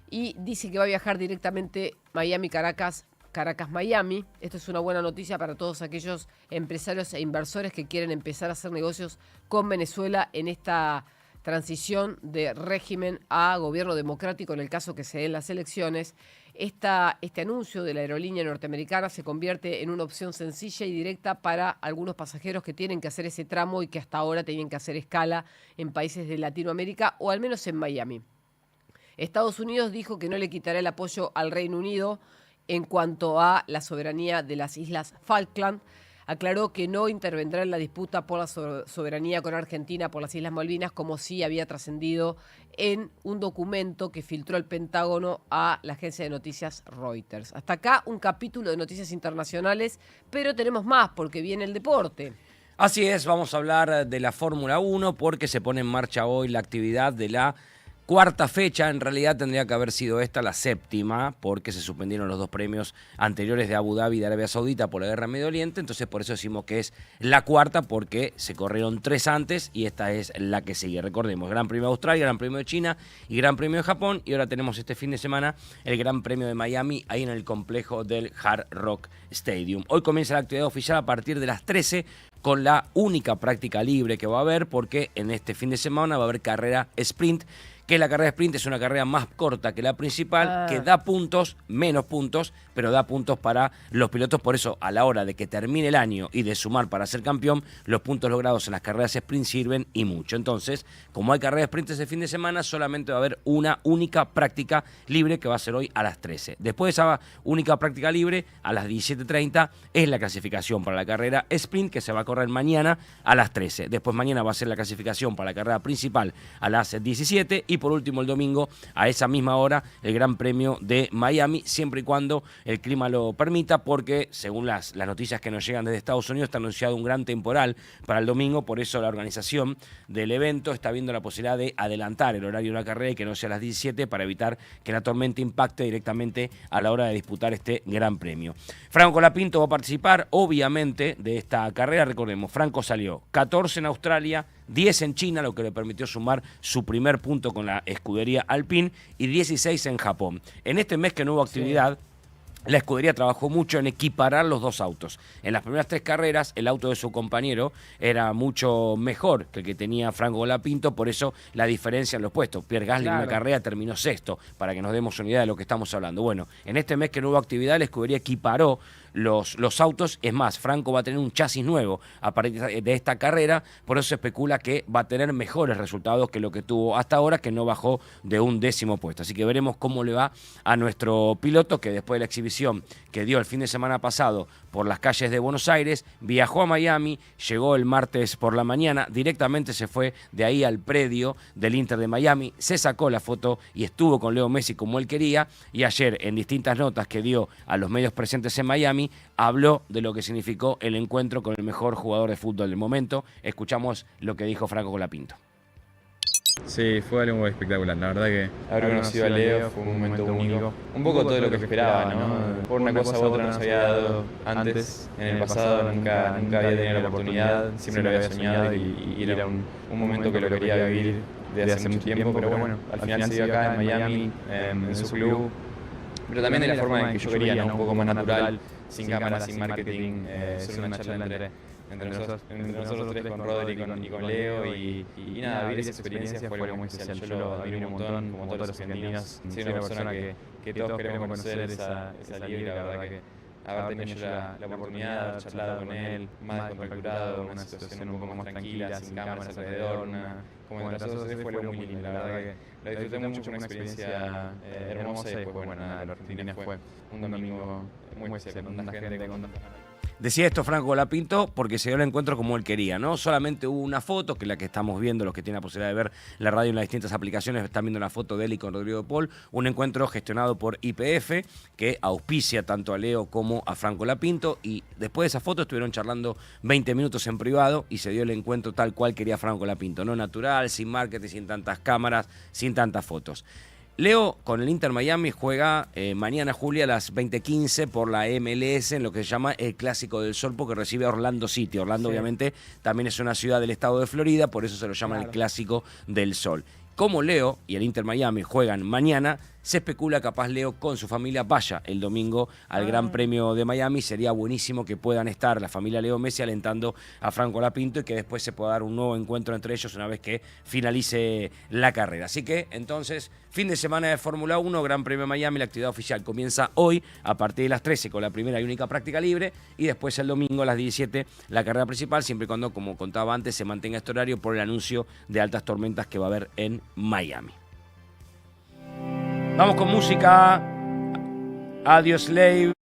y dice que va a viajar directamente Miami-Caracas, Caracas-Miami. Esto es una buena noticia para todos aquellos empresarios e inversores que quieren empezar a hacer negocios con Venezuela en esta transición de régimen a gobierno democrático en el caso que se den las elecciones. Este anuncio de la aerolínea norteamericana se convierte en una opción sencilla y directa para algunos pasajeros que tienen que hacer ese tramo y que hasta ahora tenían que hacer escala en países de Latinoamérica o al menos en Miami. Estados Unidos dijo que no le quitará el apoyo al Reino Unido en cuanto a la soberanía de las Islas Falkland. aclaró que no intervendrá en la disputa por la soberanía con Argentina por las Islas Malvinas, como sí había trascendido en un documento que filtró el Pentágono a la agencia de noticias Reuters. Hasta acá un capítulo de noticias internacionales, pero tenemos más porque viene el deporte. Así es, vamos a hablar de la Fórmula 1 porque se pone en marcha hoy la actividad de la cuarta fecha. En realidad tendría que haber sido esta la séptima, porque se suspendieron los dos premios anteriores de Abu Dhabi y de Arabia Saudita por la guerra en Medio Oriente. Entonces por eso decimos que es la cuarta, porque se corrieron 3 antes y esta es la que sigue. Recordemos, Gran Premio de Australia, Gran Premio de China y Gran Premio de Japón. Y ahora tenemos este fin de semana el Gran Premio de Miami, ahí en el complejo del Hard Rock Stadium. Hoy comienza la actividad oficial a partir de las 13 con la única práctica libre que va a haber, porque en este fin de semana va a haber carrera sprint, que la carrera sprint es una carrera más corta que la principal, que da puntos, menos puntos, pero da puntos para los pilotos. Por eso, a la hora de que termine el año y de sumar para ser campeón, los puntos logrados en las carreras sprint sirven y mucho. Entonces, como hay carrera sprint ese fin de semana, solamente va a haber una única práctica libre que va a ser hoy a las 13. Después de esa única práctica libre, a las 17:30, es la clasificación para la carrera sprint, que se va a correr mañana a las 13. Después mañana va a ser la clasificación para la carrera principal a las 17 y por último el domingo a esa misma hora el Gran Premio de Miami, siempre y cuando el clima lo permita, porque según las noticias que nos llegan desde Estados Unidos está anunciado un gran temporal para el domingo. Por eso la organización del evento está viendo la posibilidad de adelantar el horario de la carrera y que no sea a las 17 para evitar que la tormenta impacte directamente a la hora de disputar este Gran Premio. Franco Colapinto va a participar obviamente de esta carrera. Recordemos, Franco salió 14 en Australia, 10 en China, lo que le permitió sumar su primer punto con la escudería Alpine, y 16 en Japón. En este mes que no hubo actividad, la escudería trabajó mucho en equiparar los dos autos. En las primeras 3 carreras, el auto de su compañero era mucho mejor que el que tenía Franco Colapinto, por eso la diferencia en los puestos. Pierre Gasly en una carrera terminó 6º, para que nos demos una idea de lo que estamos hablando. Bueno, en este mes que no hubo actividad, la escudería equiparó los autos. Es más, Franco va a tener un chasis nuevo a partir de esta carrera, por eso se especula que va a tener mejores resultados que lo que tuvo hasta ahora, que no bajó de un 10º puesto. Así que veremos cómo le va a nuestro piloto, que después de la exhibición que dio el fin de semana pasado por las calles de Buenos Aires, viajó a Miami, llegó el martes por la mañana, directamente se fue de ahí al predio del Inter de Miami, se sacó la foto y estuvo con Leo Messi como él quería, y ayer en distintas notas que dio a los medios presentes en Miami, habló de lo que significó el encuentro con el mejor jugador de fútbol del momento. Escuchamos lo que dijo Franco Colapinto. Sí, fue algo espectacular, la verdad que haber conocido a Leo fue un momento único. Un poco todo lo que esperaba, ¿no? Por una cosa u otra no se había dado antes, en el pasado nunca había tenido la oportunidad, siempre lo había soñado y era un momento que lo quería vivir desde hace mucho tiempo, pero bueno, al final se dio acá en Miami, en su club, pero también de la forma en que yo quería, ¿no? Un poco más natural, sin cámaras, sin marketing, solo una charla entre nosotros 3 con Rodri y con Leo y nada, vivir esa experiencia fue algo muy especial. Yo lo admiro un montón, como todos los argentinos. Soy una persona que todos queremos conocer esa liga, y la verdad que haber tenido yo la oportunidad de haber charlado con él, más descontracturado, una situación un poco más tranquila, sin cámaras alrededor, como entre nosotros 3 fue algo muy lindo. La verdad que lo disfruté mucho, fue una experiencia hermosa, y después, bueno, nada, los argentinos fue un domingo muy especial, con tanta gente, con tanta. Decía esto Franco Colapinto porque se dio el encuentro como él quería, ¿no? Solamente hubo una foto, que es la que estamos viendo, los que tienen la posibilidad de ver la radio en las distintas aplicaciones están viendo una foto de él y con Rodrigo de Paul, un encuentro gestionado por YPF, que auspicia tanto a Leo como a Franco Colapinto, y después de esa foto estuvieron charlando 20 minutos en privado y se dio el encuentro tal cual quería Franco Colapinto, no natural, sin marketing, sin tantas cámaras, sin tantas fotos. Leo con el Inter Miami juega mañana, Julia, a las 20:15 por la MLS en lo que se llama el Clásico del Sol, porque recibe a Orlando City. Orlando, obviamente, también es una ciudad del estado de Florida, por eso se lo llama el Clásico del Sol. Como Leo y el Inter Miami juegan mañana, se especula capaz Leo con su familia vaya el domingo al Gran Premio de Miami. Sería buenísimo que puedan estar la familia Leo Messi alentando a Franco Colapinto y que después se pueda dar un nuevo encuentro entre ellos una vez que finalice la carrera. Así que entonces, fin de semana de Fórmula 1, Gran Premio de Miami. La actividad oficial comienza hoy a partir de las 13 con la primera y única práctica libre, y después el domingo a las 17 la carrera principal, siempre y cuando, como contaba antes, se mantenga este horario por el anuncio de altas tormentas que va a haber en Miami. Vamos con música. Adiós, Slave.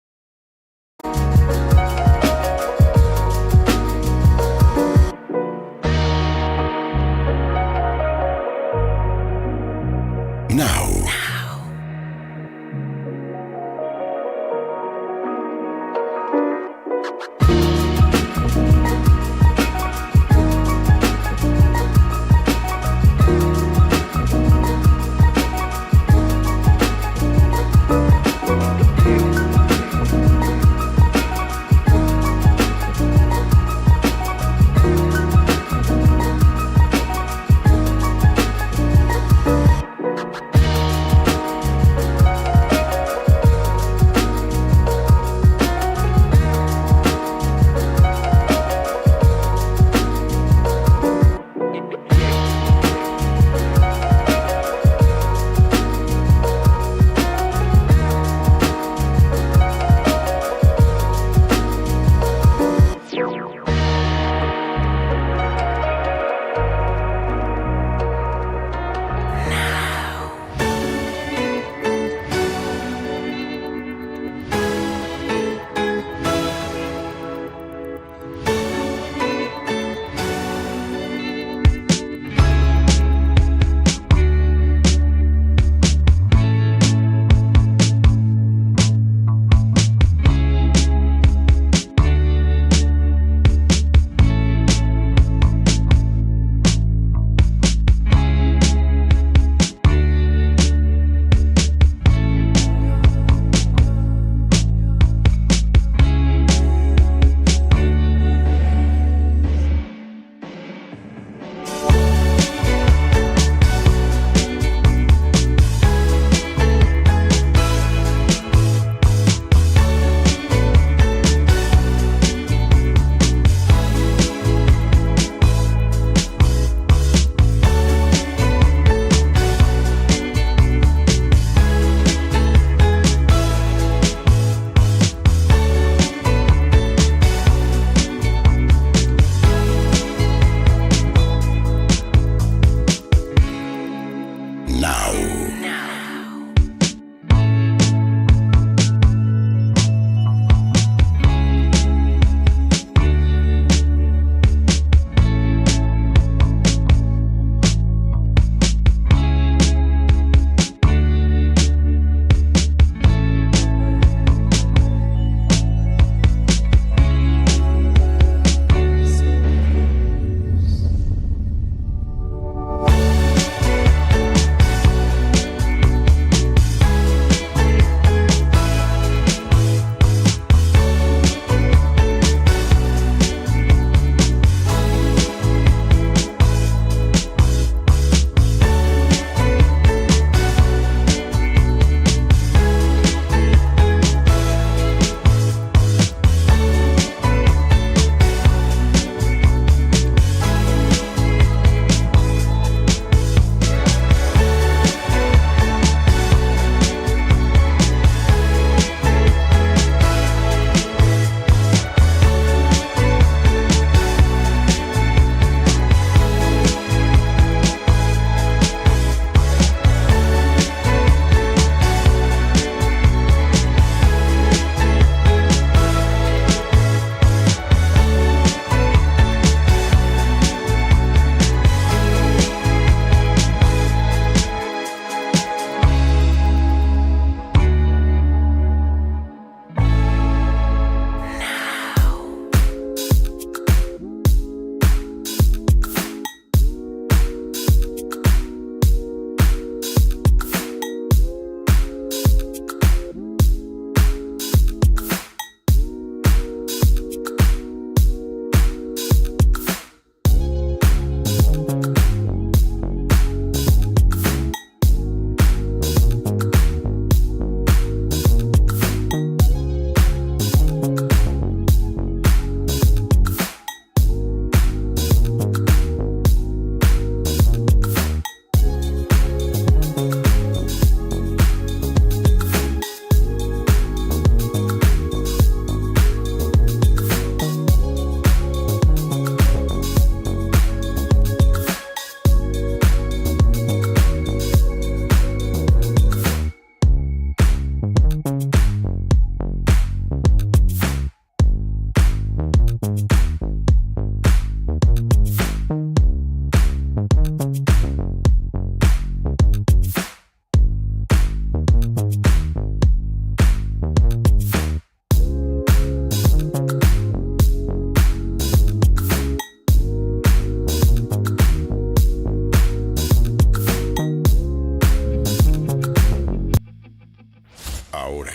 Ahora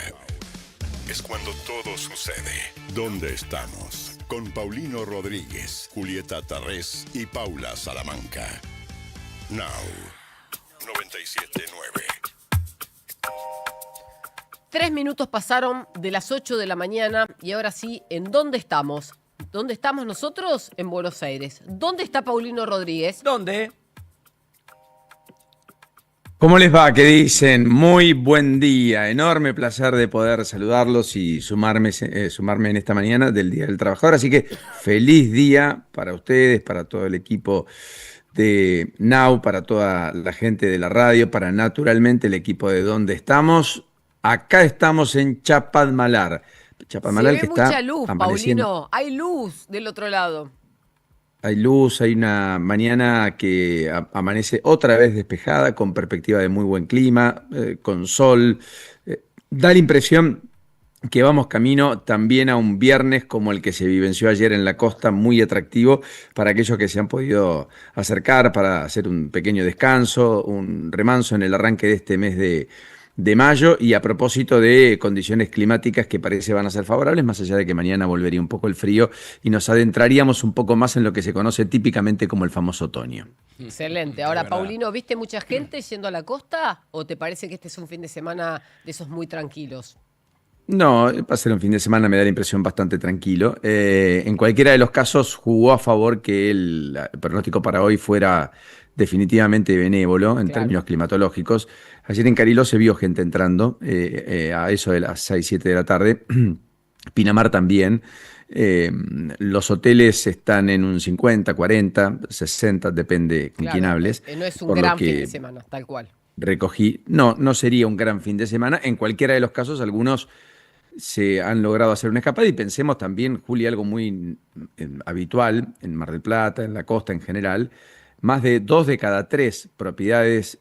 es cuando todo sucede. ¿Dónde estamos? Con Paulino Rodríguez, Julieta Tarrés y Paula Salamanca. Now 97.9. 3 minutos pasaron de las 8 de la mañana y ahora sí, ¿en dónde estamos? ¿Dónde estamos nosotros? En Buenos Aires. ¿Dónde está Paulino Rodríguez? ¿Dónde? ¿Cómo les va? ¿Qué dicen? Muy buen día. Enorme placer de poder saludarlos y sumarme en esta mañana del Día del Trabajador. Así que feliz día para ustedes, para todo el equipo de Now, para toda la gente de la radio, para naturalmente el equipo de Dónde Estamos. Acá estamos en Chapadmalal. Chapadmalal, se ve que mucha está luz, amaneciendo. Paulino. Hay luz del otro lado. Hay luz, hay una mañana que amanece otra vez despejada, con perspectiva de muy buen clima, con sol. Da la impresión que vamos camino también a un viernes como el que se vivenció ayer en la costa, muy atractivo para aquellos que se han podido acercar para hacer un pequeño descanso, un remanso en el arranque de este mes de mayo. Y a propósito de condiciones climáticas que parece van a ser favorables, más allá de que mañana volvería un poco el frío y nos adentraríamos un poco más en lo que se conoce típicamente como el famoso otoño. Excelente. Ahora, Paulino, ¿viste mucha gente yendo a la costa o te parece que este es un fin de semana de esos muy tranquilos? No, va a ser un fin de semana, me da la impresión bastante tranquilo. En cualquiera de los casos jugó a favor que el pronóstico para hoy fuera definitivamente benévolo en términos climatológicos. Ayer en Cariló se vio gente entrando a eso de las 6, 7 de la tarde. Pinamar también. Los hoteles están en un 50, 40, 60, depende con quién hables. No es un gran fin de semana, tal cual. Recogí. No sería un gran fin de semana. En cualquiera de los casos, algunos se han logrado hacer una escapada y pensemos también, Juli, algo muy habitual en Mar del Plata, en la costa en general. Más de 2 de cada 3 propiedades,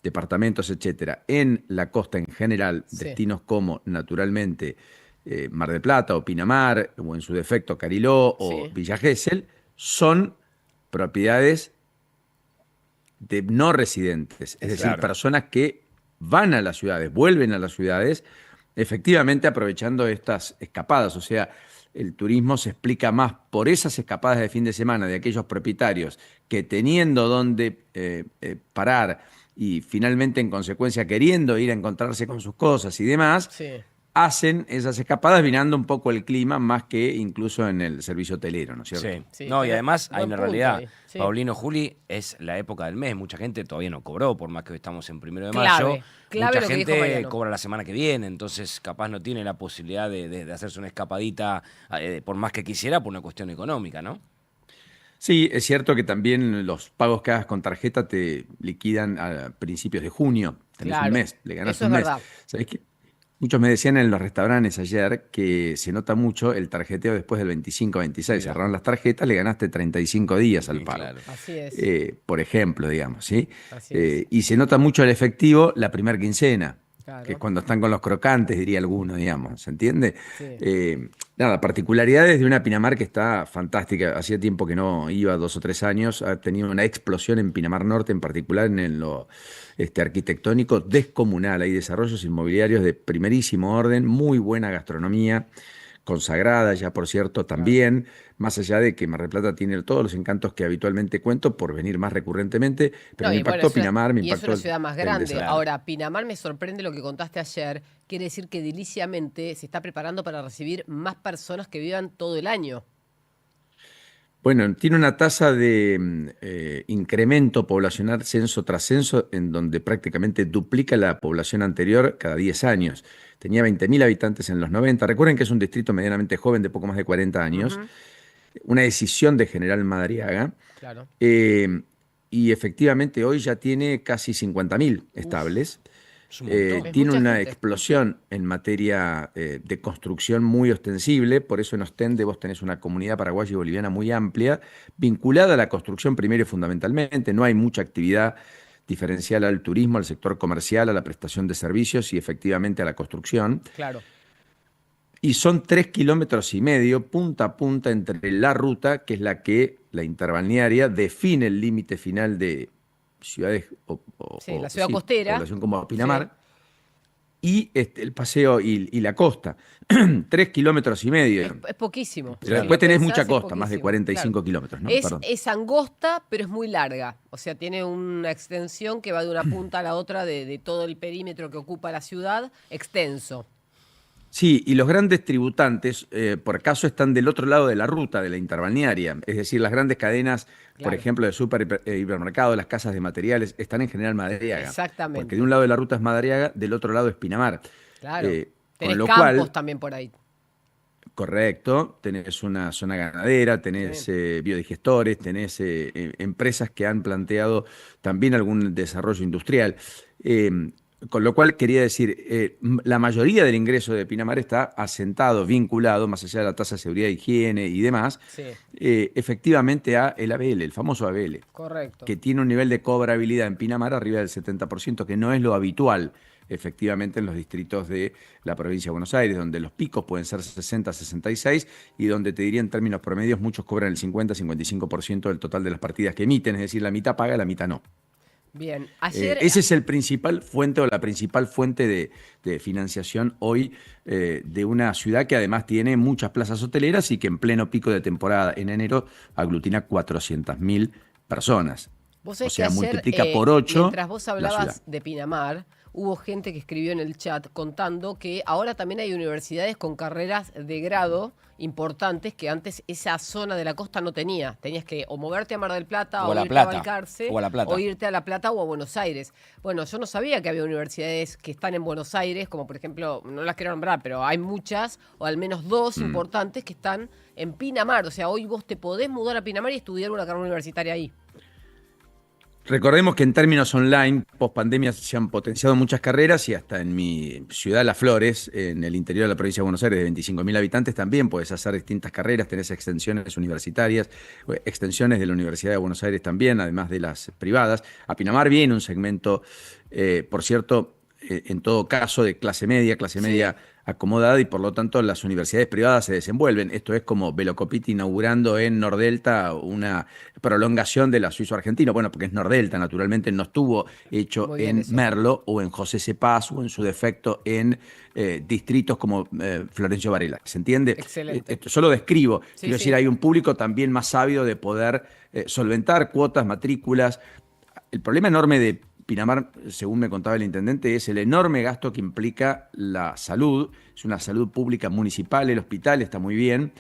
departamentos, etcétera, en la costa en general, destinos como naturalmente Mar del Plata o Pinamar, o en su defecto Cariló o Villa Gesell, son propiedades de no residentes, es decir, personas que van a las ciudades, vuelven a las ciudades, efectivamente aprovechando estas escapadas. O sea, el turismo se explica más por esas escapadas de fin de semana de aquellos propietarios que teniendo donde parar y finalmente en consecuencia queriendo ir a encontrarse con sus cosas y demás, hacen esas escapadas mirando un poco el clima más que incluso en el servicio hotelero, ¿no es cierto? Sí. No, y además hay una realidad. Paulino, Juli, es la época del mes. Mucha gente todavía no cobró, por más que hoy estamos en 1 de mayo. Mucha gente cobra la semana que viene, entonces capaz no tiene la posibilidad de hacerse una escapadita, por más que quisiera, por una cuestión económica, ¿no? Sí, es cierto que también los pagos que hagas con tarjeta te liquidan a principios de junio. Tenés un mes, le ganás eso un mes. Verdad. ¿Sabés qué? Muchos me decían en los restaurantes ayer que se nota mucho el tarjeteo después del 25-26. Cerraron las tarjetas, le ganaste 35 días al pago. Claro. Así es. Por ejemplo, digamos, ¿sí? Y se nota mucho el efectivo la primera quincena, que es cuando están con los crocantes, diría alguno, digamos, ¿se entiende? Nada, particularidades de una Pinamar que está fantástica. Hacía tiempo que no iba, 2 o 3 años. Ha tenido una explosión en Pinamar Norte, en particular en lo arquitectónico descomunal. Hay desarrollos inmobiliarios de primerísimo orden, muy buena gastronomía, consagrada ya, por cierto, también, más allá de que Mar del Plata tiene todos los encantos que habitualmente cuento por venir más recurrentemente, pero me impactó Pinamar, me impactó. Y es una ciudad más grande. Ahora, Pinamar me sorprende lo que contaste ayer, quiere decir que ediliciamente se está preparando para recibir más personas que vivan todo el año. Bueno, tiene una tasa de incremento poblacional censo tras censo en donde prácticamente duplica la población anterior cada 10 años. Tenía 20.000 habitantes en los 90. Recuerden que es un distrito medianamente joven de poco más de 40 años. Una decisión de General Madariaga. Claro. Y efectivamente hoy ya tiene casi 50.000 estables. Tiene una explosión en materia de construcción muy ostensible, por eso en Ostende vos tenés una comunidad paraguaya y boliviana muy amplia, vinculada a la construcción primero y fundamentalmente. No hay mucha actividad diferencial al turismo, al sector comercial, a la prestación de servicios y efectivamente a la construcción. Claro. Y son 3,5 kilómetros punta a punta entre la ruta, que es la interbalnearia, define el límite final de ciudades la ciudad costera. Población como Pinamar. Y el paseo y la costa. 3,5 kilómetros. Es poquísimo. Pero después tenés mucha costa, más de 45 kilómetros, ¿no? Es angosta, pero es muy larga. O sea, tiene una extensión que va de una punta a la otra de todo el perímetro que ocupa la ciudad, extenso. Sí, y los grandes tributantes, por acaso, están del otro lado de la ruta, de la interbalnearia. Es decir, las grandes cadenas, por ejemplo, de hipermercado, las casas de materiales, están en General Madariaga. Exactamente. Porque de un lado de la ruta es Madariaga, del otro lado es Pinamar. Claro. Tenés con lo campos cual, también por ahí. correcto, tenés una zona ganadera, tenés biodigestores, tenés empresas que han planteado también algún desarrollo industrial. Con lo cual, quería decir, la mayoría del ingreso de Pinamar está asentado, vinculado, más allá de la tasa de seguridad, higiene y demás, efectivamente a el ABL, el famoso ABL. Correcto. Que tiene un nivel de cobrabilidad en Pinamar arriba del 70%, que no es lo habitual, efectivamente, en los distritos de la provincia de Buenos Aires, donde los picos pueden ser 60, 66, y donde te diría en términos promedios, muchos cobran el 50, 55% del total de las partidas que emiten, es decir, la mitad paga, la mitad no. Bien, ayer... ese es el principal fuente o la principal fuente de financiación hoy de una ciudad que además tiene muchas plazas hoteleras y que en pleno pico de temporada en enero aglutina 400.000 personas. Vos sabés o sea, que ayer, multiplica por 8. mientras vos hablabas de Pinamar, hubo gente que escribió en el chat contando que ahora también hay universidades con carreras de grado importantes que antes esa zona de la costa no tenía. Tenías que o moverte a Mar del Plata o irte a Balcarce o irte a La Plata o a Buenos Aires. Bueno, yo no sabía que había universidades que están en Buenos Aires, como por ejemplo, no las quiero nombrar, pero hay muchas, o al menos 2 importantes que están en Pinamar. O sea, hoy vos te podés mudar a Pinamar y estudiar una carrera universitaria ahí. Recordemos que en términos online, post pandemia, se han potenciado muchas carreras y hasta en mi ciudad, Las Flores, en el interior de la provincia de Buenos Aires, de 25.000 habitantes, también puedes hacer distintas carreras, tenés extensiones universitarias, extensiones de la Universidad de Buenos Aires también, además de las privadas. A Pinamar viene un segmento, por cierto, en todo caso, de clase media acomodada, y por lo tanto las universidades privadas se desenvuelven. Esto es como Velocopiti inaugurando en Nordelta una prolongación de la Suizo-Argentino. Bueno, porque es Nordelta, naturalmente no estuvo hecho en Merlo o en José Cepaz o en su defecto en distritos como Florencio Varela. ¿Se entiende? Excelente. Esto solo describo. Quiero decir, hay un público también más sabio de poder solventar cuotas, matrículas. El problema enorme de Pinamar, según me contaba el intendente, es el enorme gasto que implica la salud. Es una salud pública municipal, el hospital está muy bien,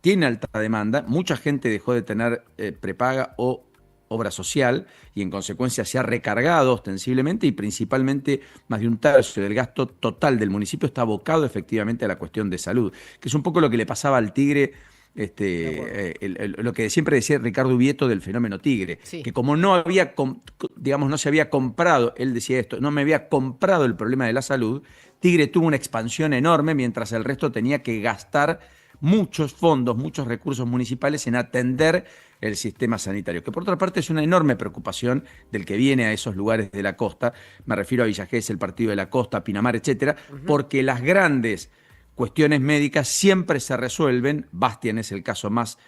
tiene alta demanda, mucha gente dejó de tener prepaga o obra social y en consecuencia se ha recargado ostensiblemente, y principalmente más de un tercio del gasto total del municipio está abocado efectivamente a la cuestión de salud, que es un poco lo que le pasaba al Tigre. Lo que siempre decía Ricardo Ubieto del fenómeno Tigre, que como no había, no se había comprado, él decía esto, no me había comprado el problema de la salud, Tigre tuvo una expansión enorme mientras el resto tenía que gastar muchos fondos, muchos recursos municipales en atender el sistema sanitario, que por otra parte es una enorme preocupación del que viene a esos lugares de la costa, me refiero a Villa Gesell, el Partido de la Costa, Pinamar, etcétera, porque las grandes cuestiones médicas siempre se resuelven, Bastian es el caso más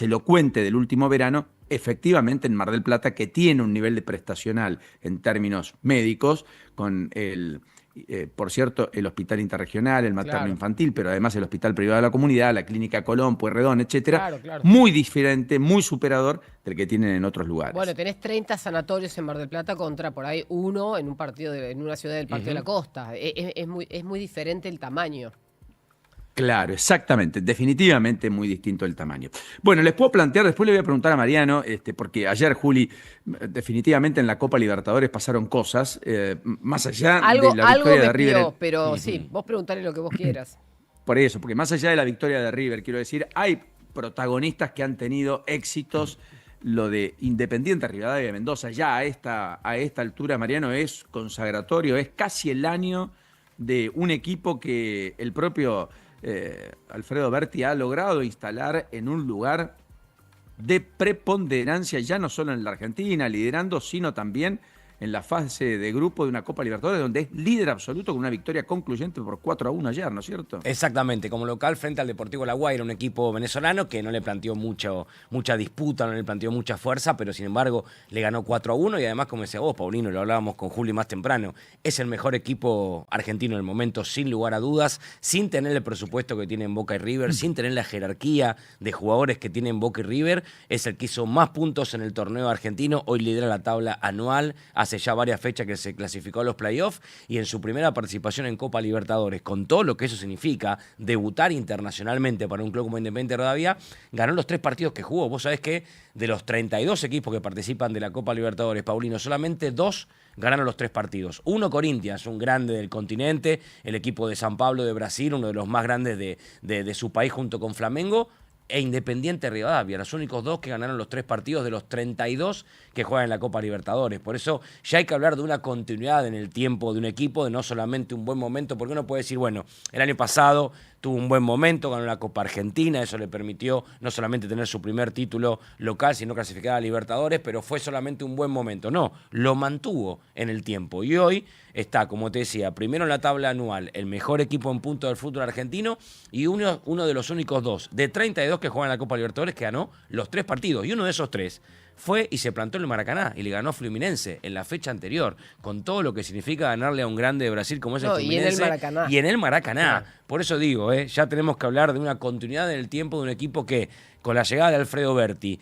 elocuente del último verano, efectivamente en Mar del Plata, que tiene un nivel de prestacional en términos médicos, con por cierto, el hospital interregional, el materno infantil, pero además el hospital privado de la comunidad, la clínica Colón, Pueyrredón, etcétera, muy diferente, muy superador del que tienen en otros lugares. Bueno, tenés 30 sanatorios en Mar del Plata contra por ahí uno en un partido en una ciudad del Partido de la Costa. Es muy diferente el tamaño. Claro, exactamente, definitivamente muy distinto el tamaño. Bueno, les puedo plantear, después le voy a preguntar a Mariano, porque ayer, Juli, definitivamente en la Copa Libertadores pasaron cosas, más allá de la victoria de River. Pero sí, vos preguntale lo que vos quieras. Por eso, porque más allá de la victoria de River, quiero decir, hay protagonistas que han tenido éxitos. Lo de Independiente Rivadavia de Mendoza, ya a esta altura, Mariano, es consagratorio, es casi el año de un equipo que el propio Alfredo Berti ha logrado instalar en un lugar de preponderancia, ya no solo en la Argentina, liderando, sino también en la fase de grupo de una Copa Libertadores donde es líder absoluto con una victoria concluyente por 4-1 ayer, ¿no es cierto? Exactamente, como local frente al Deportivo La Guaira, un equipo venezolano que no le planteó mucha disputa, no le planteó mucha fuerza, pero sin embargo le ganó 4-1 y además, como decía vos, Paulino, lo hablábamos con Juli más temprano, es el mejor equipo argentino en el momento, sin lugar a dudas, sin tener el presupuesto que tienen Boca y River, sin tener la jerarquía de jugadores que tienen Boca y River, es el que hizo más puntos en el torneo argentino, hoy lidera la tabla anual, hace ya varias fechas que se clasificó a los playoffs y en su primera participación en Copa Libertadores, con todo lo que eso significa, debutar internacionalmente para un club como Independiente Rivadavia, ganó los 3 partidos que jugó. Vos sabés que de los 32 equipos que participan de la Copa Libertadores, Paulino, solamente 2 ganaron los 3 partidos. Uno, Corinthians, un grande del continente, el equipo de San Pablo de Brasil, uno de los más grandes de su país junto con Flamengo, e Independiente Rivadavia, los únicos 2 que ganaron los 3 partidos de los 32 que juegan en la Copa Libertadores. Por eso ya hay que hablar de una continuidad en el tiempo de un equipo, de no solamente un buen momento, porque uno puede decir, bueno, el año pasado tuvo un buen momento, ganó la Copa Argentina, eso le permitió no solamente tener su primer título local, sino clasificar a Libertadores, pero fue solamente un buen momento. No, lo mantuvo en el tiempo y hoy está, como te decía, primero en la tabla anual, el mejor equipo en punto del fútbol argentino y uno de los únicos 2 de 32 que juegan en la Copa Libertadores que ganó los 3 partidos y uno de esos 3 fue y se plantó en el Maracaná y le ganó a Fluminense en la fecha anterior, con todo lo que significa ganarle a un grande de Brasil como es el Fluminense. Y en el Maracaná. Y en el Maracaná. Claro. Por eso digo, ya tenemos que hablar de una continuidad en el tiempo de un equipo que, con la llegada de Alfredo Berti,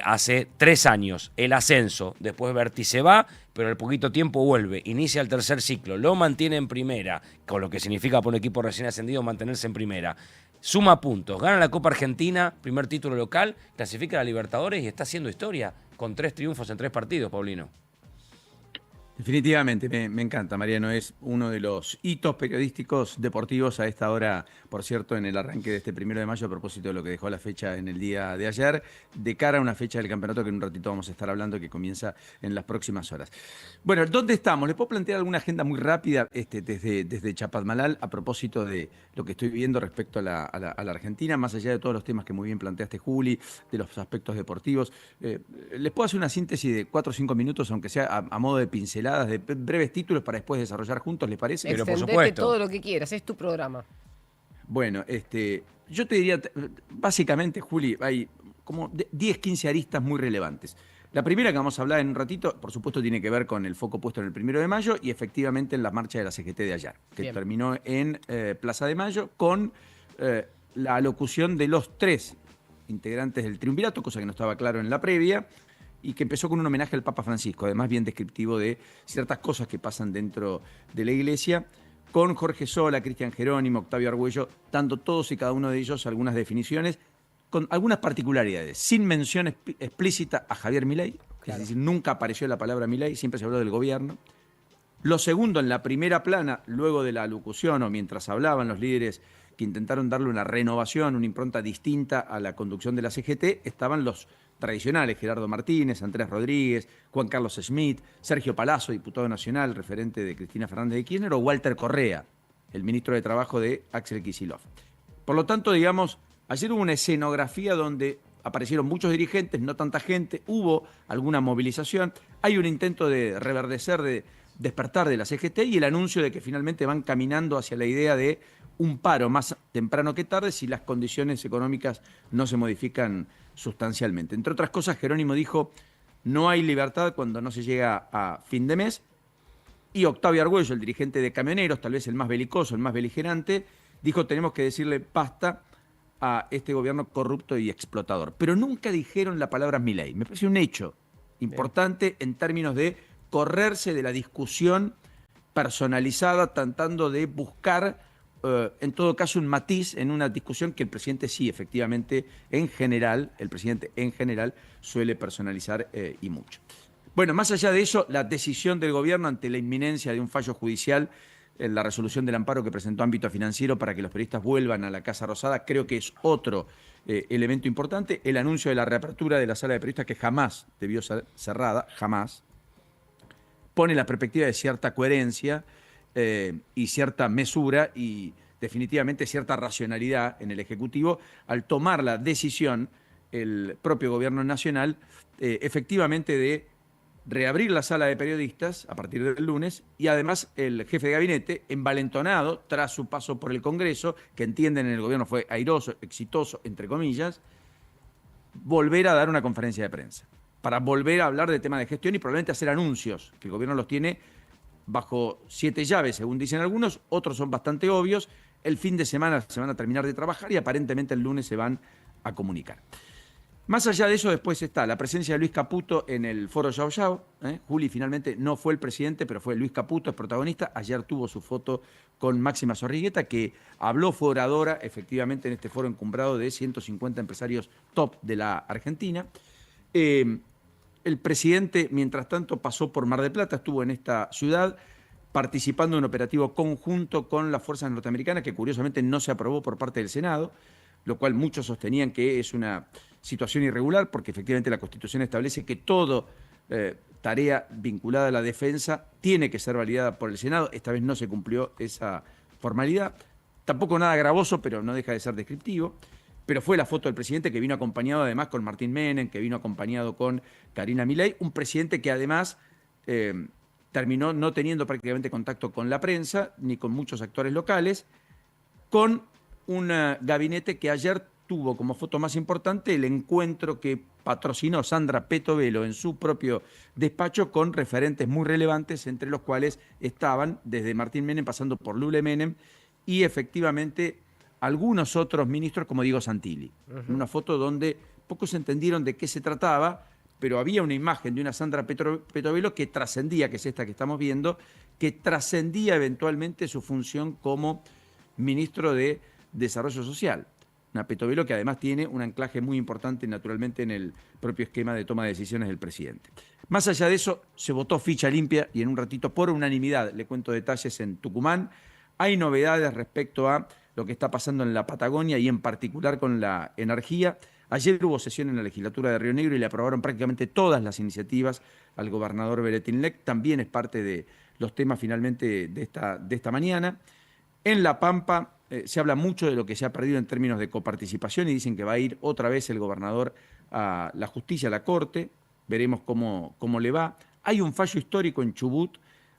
hace 3 años, el ascenso, después Berti se va, pero al poquito tiempo vuelve, inicia el tercer ciclo, lo mantiene en primera, con lo que significa para un equipo recién ascendido mantenerse en primera. Suma puntos, gana la Copa Argentina, primer título local, clasifica a la Libertadores y está haciendo historia con 3 triunfos en 3 partidos, Paulino. Definitivamente, me encanta, Mariano. Es uno de los hitos periodísticos deportivos a esta hora, por cierto, en el arranque de este 1 de mayo, a propósito de lo que dejó la fecha en el día de ayer, de cara a una fecha del campeonato que en un ratito vamos a estar hablando, que comienza en las próximas horas. Bueno, ¿dónde estamos? ¿Les puedo plantear alguna agenda muy rápida desde Chapadmalal a propósito de lo que estoy viendo respecto a la Argentina, más allá de todos los temas que muy bien planteaste, Juli, de los aspectos deportivos? Les puedo hacer una síntesis de 4 o 5 minutos, aunque sea a modo de pinceladas, de breves títulos para después desarrollar juntos, ¿les parece? Pero por supuesto. Todo lo que quieras, es tu programa. Bueno, yo te diría, básicamente, Juli, hay como 10, 15 aristas muy relevantes. La primera que vamos a hablar en un ratito, por supuesto, tiene que ver con el foco puesto en el 1 de mayo y efectivamente en la marcha de la CGT de ayer, que terminó en Plaza de Mayo con la alocución de los 3 integrantes del triunvirato, cosa que no estaba claro en la previa, y que empezó con un homenaje al Papa Francisco, además bien descriptivo de ciertas cosas que pasan dentro de la Iglesia, con Jorge Sola, Cristian Jerónimo, Octavio Argüello, dando todos y cada uno de ellos algunas definiciones, con algunas particularidades, sin mención explícita a Javier Milei, claro. Es decir, nunca apareció la palabra Milei, siempre se habló del gobierno. Lo segundo, en la primera plana, luego de la alocución o mientras hablaban los líderes que intentaron darle una renovación, una impronta distinta a la conducción de la CGT, estaban los tradicionales, Gerardo Martínez, Andrés Rodríguez, Juan Carlos Schmidt, Sergio Palazzo, diputado nacional, referente de Cristina Fernández de Kirchner, o Walter Correa, el ministro de Trabajo de Axel Kicillof. Por lo tanto, digamos, ayer hubo una escenografía donde aparecieron muchos dirigentes, no tanta gente, hubo alguna movilización, hay un intento de reverdecer, de despertar de la CGT y el anuncio de que finalmente van caminando hacia la idea de un paro más temprano que tarde si las condiciones económicas no se modifican sustancialmente. Entre otras cosas, Jerónimo dijo, no hay libertad cuando no se llega a fin de mes, y Octavio Argüello, el dirigente de camioneros, tal vez el más belicoso, el más beligerante, dijo, tenemos que decirle basta a este gobierno corrupto y explotador. Pero nunca dijeron la palabra Milei. Me parece un hecho importante en términos de correrse de la discusión personalizada, tratando de buscar en todo caso un matiz en una discusión que el presidente sí, efectivamente, el presidente en general suele personalizar y mucho. Bueno, más allá de eso, la decisión del gobierno ante la inminencia de un fallo judicial, en la resolución del amparo que presentó Ámbito Financiero para que los periodistas vuelvan a la Casa Rosada, creo que es otro elemento importante. El anuncio de la reapertura de la sala de periodistas, que jamás debió ser cerrada, jamás, pone la perspectiva de cierta coherencia y cierta mesura y definitivamente cierta racionalidad en el Ejecutivo al tomar la decisión el propio Gobierno Nacional efectivamente de reabrir la sala de periodistas a partir del lunes y además el jefe de gabinete, envalentonado tras su paso por el Congreso, que entienden en el gobierno fue airoso, exitoso, entre comillas, volver a dar una conferencia de prensa para volver a hablar de temas de gestión y probablemente hacer anuncios, que el gobierno los tiene bajo 7 llaves, según dicen algunos, otros son bastante obvios. El fin de semana se van a terminar de trabajar y aparentemente el lunes se van a comunicar. Más allá de eso, después está la presencia de Luis Caputo en el foro Yao Yao. Juli finalmente no fue el presidente, pero fue Luis Caputo, es protagonista. Ayer tuvo su foto con Máxima Zorrigueta, que habló, fue oradora efectivamente en este foro encumbrado de 150 empresarios top de la Argentina. El presidente, mientras tanto, pasó por Mar del Plata, estuvo en esta ciudad participando en un operativo conjunto con las fuerzas norteamericanas, que curiosamente no se aprobó por parte del Senado, lo cual muchos sostenían que es una situación irregular, porque efectivamente la Constitución establece que toda tarea vinculada a la defensa tiene que ser validada por el Senado. Esta vez no se cumplió esa formalidad. Tampoco nada gravoso, pero no deja de ser descriptivo. Pero fue la foto del presidente, que vino acompañado además con Martín Menem, que vino acompañado con Karina Milei, un presidente que además terminó no teniendo prácticamente contacto con la prensa, ni con muchos actores locales, con un gabinete que ayer tuvo como foto más importante el encuentro que patrocinó Sandra Petovelo en su propio despacho con referentes muy relevantes, entre los cuales estaban desde Martín Menem pasando por Lule Menem y efectivamente algunos otros ministros como Diego Santilli. Una foto donde pocos entendieron de qué se trataba, pero había una imagen de una Sandra Petovelo que trascendía, que es esta que estamos viendo, que trascendía eventualmente su función como ministro de Desarrollo Social. Una Petovelo que además tiene un anclaje muy importante naturalmente en el propio esquema de toma de decisiones del presidente. Más allá de eso, se votó ficha limpia y en un ratito por unanimidad, le cuento detalles, en Tucumán. Hay novedades respecto a lo que está pasando en la Patagonia y en particular con la energía. Ayer hubo sesión en la legislatura de Río Negro y le aprobaron prácticamente todas las iniciativas al gobernador Beretinlec. También es parte de los temas finalmente de esta mañana. En La Pampa se habla mucho de lo que se ha perdido en términos de coparticipación y dicen que va a ir otra vez el gobernador a la justicia, a la corte. Veremos cómo le va. Hay un fallo histórico en Chubut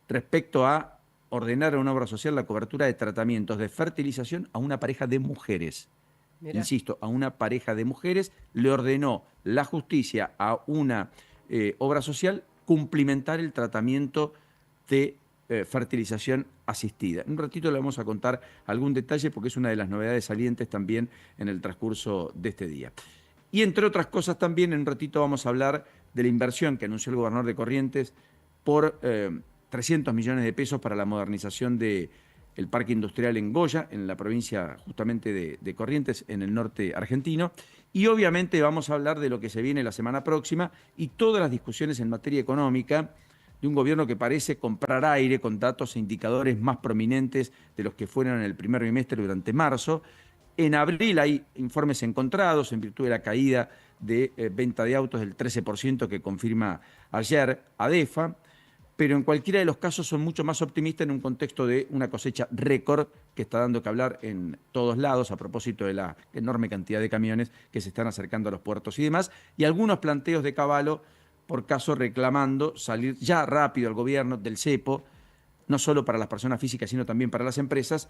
respecto a ordenar a una obra social la cobertura de tratamientos de fertilización a una pareja de mujeres. Mirá. Insisto, a una pareja de mujeres le ordenó la justicia a una obra social cumplimentar el tratamiento de fertilización asistida. En un ratito le vamos a contar algún detalle porque es una de las novedades salientes también en el transcurso de este día. Y entre otras cosas también en un ratito vamos a hablar de la inversión que anunció el gobernador de Corrientes por 300 millones de pesos para la modernización del parque industrial en Goya, en la provincia justamente de Corrientes, en el norte argentino. Y obviamente vamos a hablar de lo que se viene la semana próxima y todas las discusiones en materia económica de un gobierno que parece comprar aire con datos e indicadores más prominentes de los que fueron en el primer bimestre durante marzo. En abril hay informes encontrados en virtud de la caída de venta de autos del 13% que confirma ayer ADEFA, pero en cualquiera de los casos son mucho más optimistas en un contexto de una cosecha récord que está dando que hablar en todos lados a propósito de la enorme cantidad de camiones que se están acercando a los puertos y demás, y algunos planteos de Caballo por caso reclamando salir ya rápido al gobierno del cepo, no solo para las personas físicas, sino también para las empresas,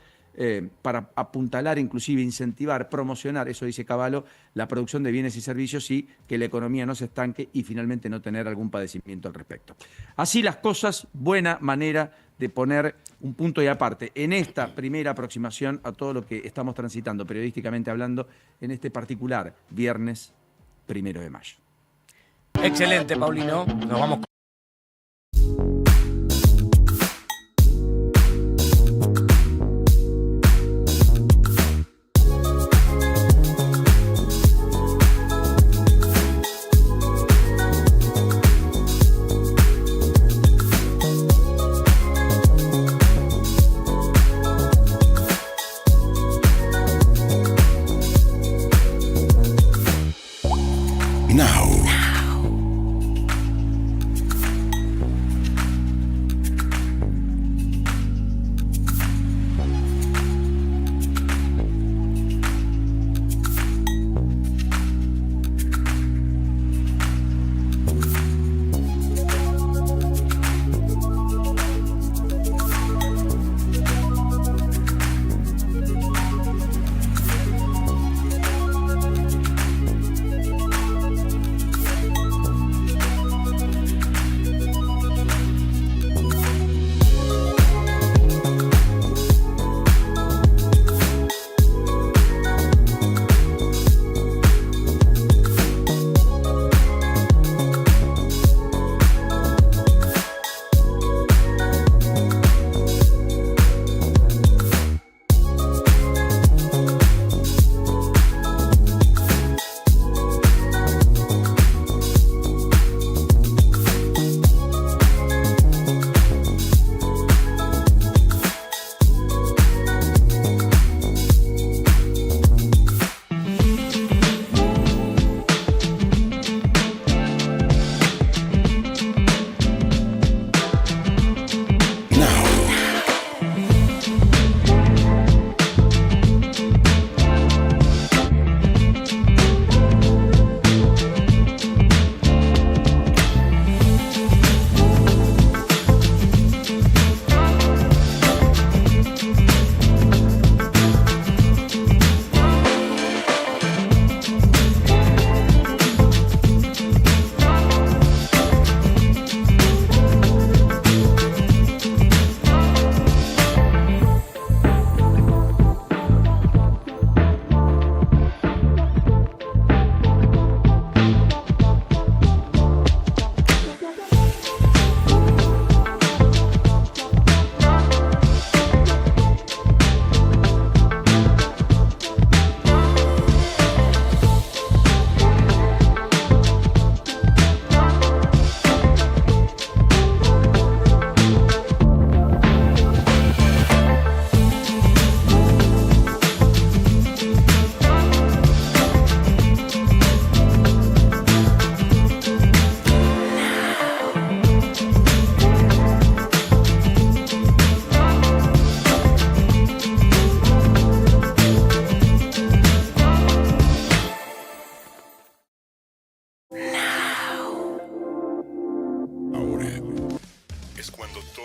para apuntalar, inclusive incentivar, promocionar, eso dice Caballo, la producción de bienes y servicios y que la economía no se estanque y finalmente no tener algún padecimiento al respecto. Así las cosas, buena manera de poner un punto y aparte en esta primera aproximación a todo lo que estamos transitando periodísticamente hablando en este particular viernes 1 de mayo. Excelente, Paulino. Nos vamos.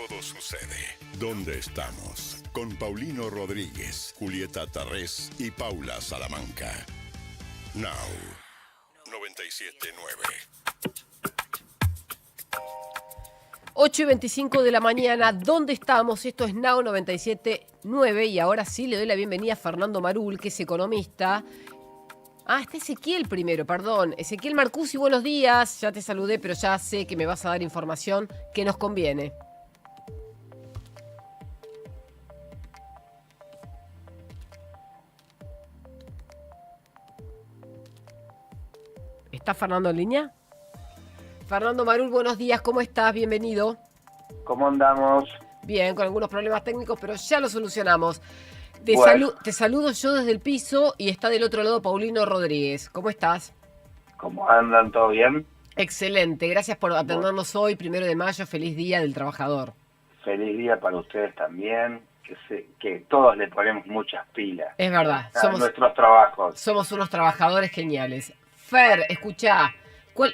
todo sucede. ¿Dónde estamos? Con Paulino Rodríguez, Julieta Tarrés y Paula Salamanca. Now 97.9. 8:25 de la mañana, ¿dónde estamos? Esto es Now 97.9 y ahora sí le doy la bienvenida a Fernando Marul, que es economista. Está Ezequiel primero, perdón. Ezequiel Marcusi, buenos días. Ya te saludé, pero ya sé que me vas a dar información que nos conviene. ¿Está Fernando en línea? Fernando Marul, buenos días, ¿cómo estás? Bienvenido. ¿Cómo andamos? Bien, con algunos problemas técnicos, pero ya lo solucionamos. Te saludo yo desde el piso y está del otro lado Paulino Rodríguez. ¿Cómo estás? ¿Cómo andan? ¿Todo bien? Excelente, gracias por atendernos hoy, 1 de mayo, feliz Día del Trabajador. Feliz día para ustedes también, que todos le ponemos muchas pilas. Es verdad, somos nuestros trabajos. Somos unos trabajadores geniales. Fer, escuchá,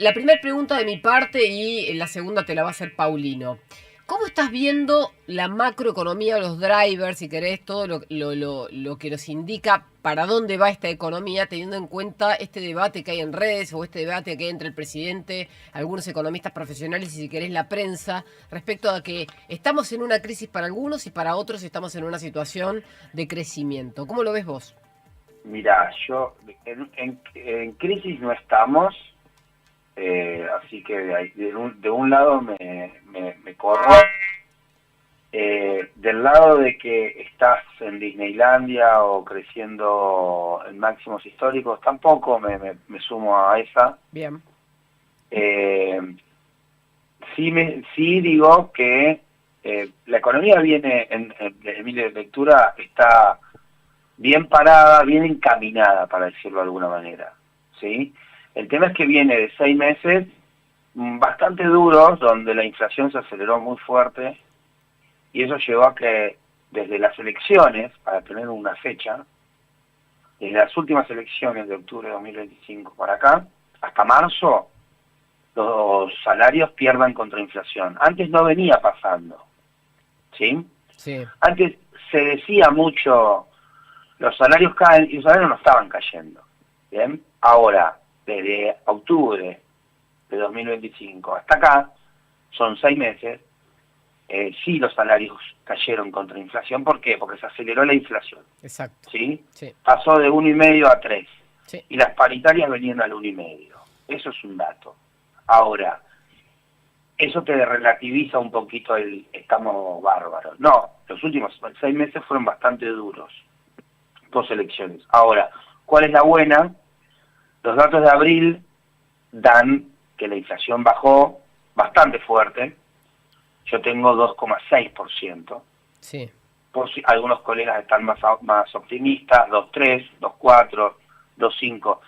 la primera pregunta de mi parte y la segunda te la va a hacer Paulino. ¿Cómo estás viendo la macroeconomía, los drivers, si querés, todo lo que nos indica para dónde va esta economía, teniendo en cuenta este debate que hay en redes o este debate que hay entre el presidente, algunos economistas profesionales y, si querés, la prensa, respecto a que estamos en una crisis para algunos y para otros estamos en una situación de crecimiento? ¿Cómo lo ves vos? Mirá, yo en crisis no estamos. Así que de un lado me corro. Del lado de que estás en Disneylandia o creciendo en máximos históricos, tampoco me sumo a esa. Bien. Sí digo que la economía viene, desde mi lectura, está bien parada, bien encaminada, para decirlo de alguna manera, ¿sí? El tema es que viene de 6 meses bastante duros, donde la inflación se aceleró muy fuerte, y eso llevó a que desde las elecciones, para tener una fecha, desde las últimas elecciones de octubre de 2025 para acá, hasta marzo, los salarios pierdan contra inflación. Antes no venía pasando, ¿sí? Sí. Antes se decía mucho, los salarios caen, y los salarios no estaban cayendo, ¿bien? Ahora, desde octubre de 2025 hasta acá, son 6 meses, sí los salarios cayeron contra inflación. ¿Por qué? Porque se aceleró la inflación. Exacto. ¿Sí? Sí. Pasó de 1,5 a 3. Sí. Y las paritarias venían al 1,5. Eso es un dato. Ahora, eso te relativiza un poquito el estamos bárbaros. No, los últimos 6 meses fueron bastante duros. 2 elecciones. Ahora, ¿cuál es la buena? Los datos de abril dan que la inflación bajó bastante fuerte. Yo tengo 2,6%. Sí. Algunos colegas están más optimistas, 2,3, 2,4, 2,5.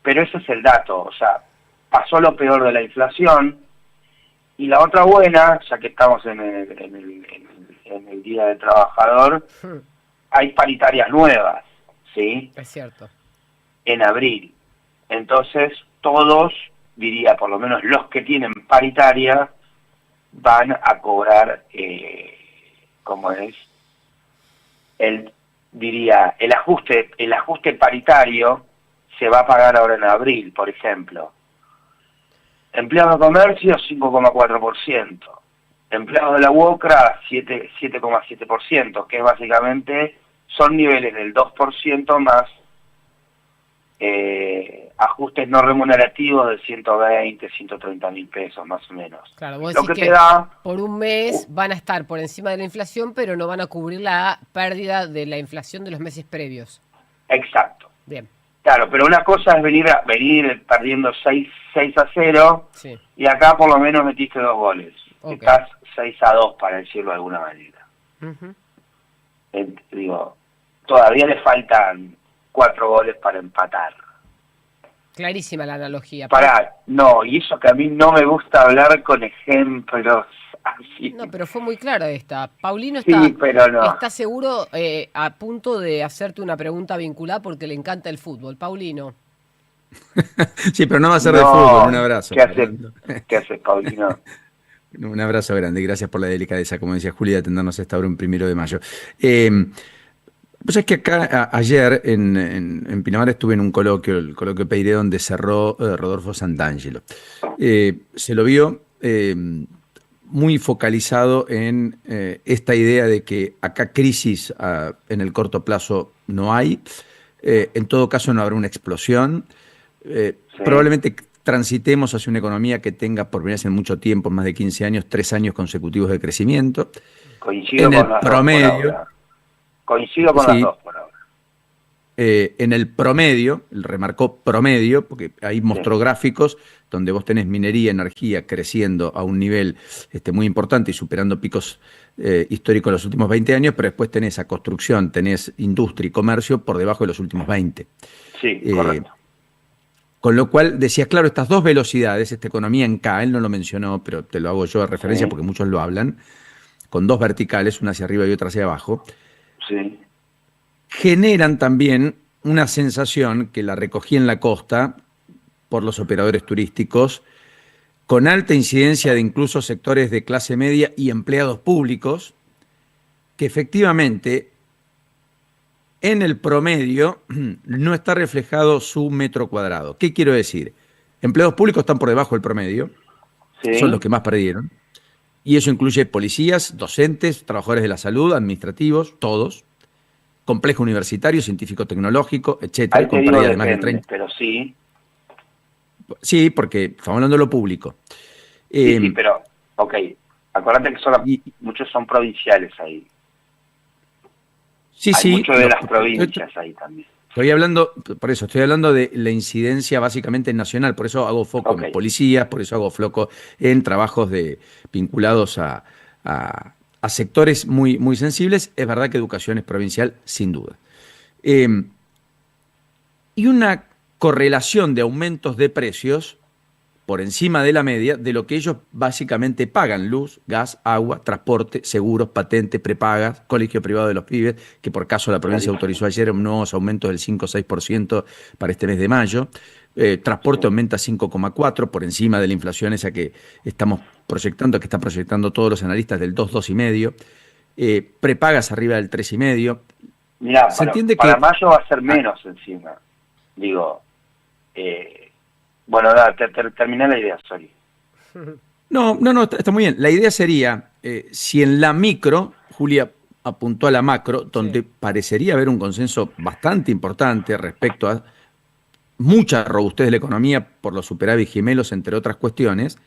Pero ese es el dato. O sea, pasó lo peor de la inflación. Y la otra buena, ya que estamos en el Día del Trabajador, hay paritarias nuevas, ¿sí? Es cierto. En abril. Entonces, todos, diría por lo menos los que tienen paritaria, van a cobrar, ¿cómo es? El ajuste paritario se va a pagar ahora en abril, por ejemplo. Empleados de comercio, 5,4%. Empleados de la UOCRA, 7,7%, que básicamente son niveles del 2% más ajustes no remunerativos de 120, 130 mil pesos más o menos. Claro, vos Lo decís que que te da, por un mes van a estar por encima de la inflación, pero no van a cubrir la pérdida de la inflación de los meses previos. exacto. Bien. Claro, pero una cosa es venir perdiendo 6-0, Sí. y acá por lo menos metiste 2 goles. Ok. Estás 6-2, para decirlo de alguna manera. Ujú. Digo, todavía le faltan 4 goles para empatar. Clarísima la analogía. No, y eso que a mí no me gusta hablar con ejemplos así. No, pero fue muy clara esta. Paulino Sí, está, pero no. está seguro a punto de hacerte una pregunta vinculada porque le encanta el fútbol. Paulino. Sí, pero no va a ser No, de fútbol. Un abrazo. ¿Qué haces, Paulino? Un abrazo grande, gracias por la delicadeza, como decía Julia, de atendernos a esta hora un 1 de mayo. Pues es que acá ayer en Pinamar estuve en un coloquio, el coloquio Peiré, donde cerró Rodolfo Santangelo. Se lo vio muy focalizado en esta idea de que acá crisis en el corto plazo no hay, en todo caso no habrá una explosión, probablemente transitemos hacia una economía que tenga por primera vez en mucho tiempo, más de 15 años, 3 años consecutivos de crecimiento. Coincido con las promedio, dos por ahora. Coincido con las dos por ahora. En el promedio, él remarcó promedio, porque ahí mostró gráficos donde vos tenés minería, energía creciendo a un nivel muy importante y superando picos históricos en los últimos 20 años, pero después tenés a construcción, tenés industria y comercio por debajo de los últimos 20. Sí, correcto. Con lo cual, decías, claro, estas dos velocidades, esta economía en K, él no lo mencionó, pero te lo hago yo de referencia porque muchos lo hablan, con dos verticales, una hacia arriba y otra hacia abajo, generan también una sensación que la recogí en la costa por los operadores turísticos, con alta incidencia de incluso sectores de clase media y empleados públicos, que efectivamente en el promedio no está reflejado su metro cuadrado. ¿Qué quiero decir? Empleados públicos están por debajo del promedio, son los que más perdieron, y eso incluye policías, docentes, trabajadores de la salud, administrativos, todos, complejo universitario, científico-tecnológico, etcétera, con pérdida de más de 30. Pero sí. Sí, porque estamos hablando de lo público. Sí, pero, ok, acuérdate que muchos son provinciales ahí. Hay muchos de las provincias ahí también. Estoy hablando de la incidencia básicamente nacional, por eso hago foco en policías, por eso hago foco en trabajos vinculados a sectores muy, muy sensibles. Es verdad que educación es provincial, sin duda. Y una correlación de aumentos de precios por encima de la media de lo que ellos básicamente pagan: luz, gas, agua, transporte, seguros, patentes, prepagas, colegio privado de los pibes, que por caso la provincia autorizó ayer nuevos aumentos del 5 o 6% para este mes de mayo. Transporte aumenta 5,4% por encima de la inflación esa que estamos proyectando, que están proyectando todos los analistas, del 2,5%. Prepagas arriba del 3,5%. Mirá, para mayo va a ser menos encima. Digo, bueno, terminé la idea, sorry. No, está muy bien. La idea sería, si en la micro, Julia apuntó a la macro, donde parecería haber un consenso bastante importante respecto a mucha robustez de la economía por los superávit gemelos, entre otras cuestiones,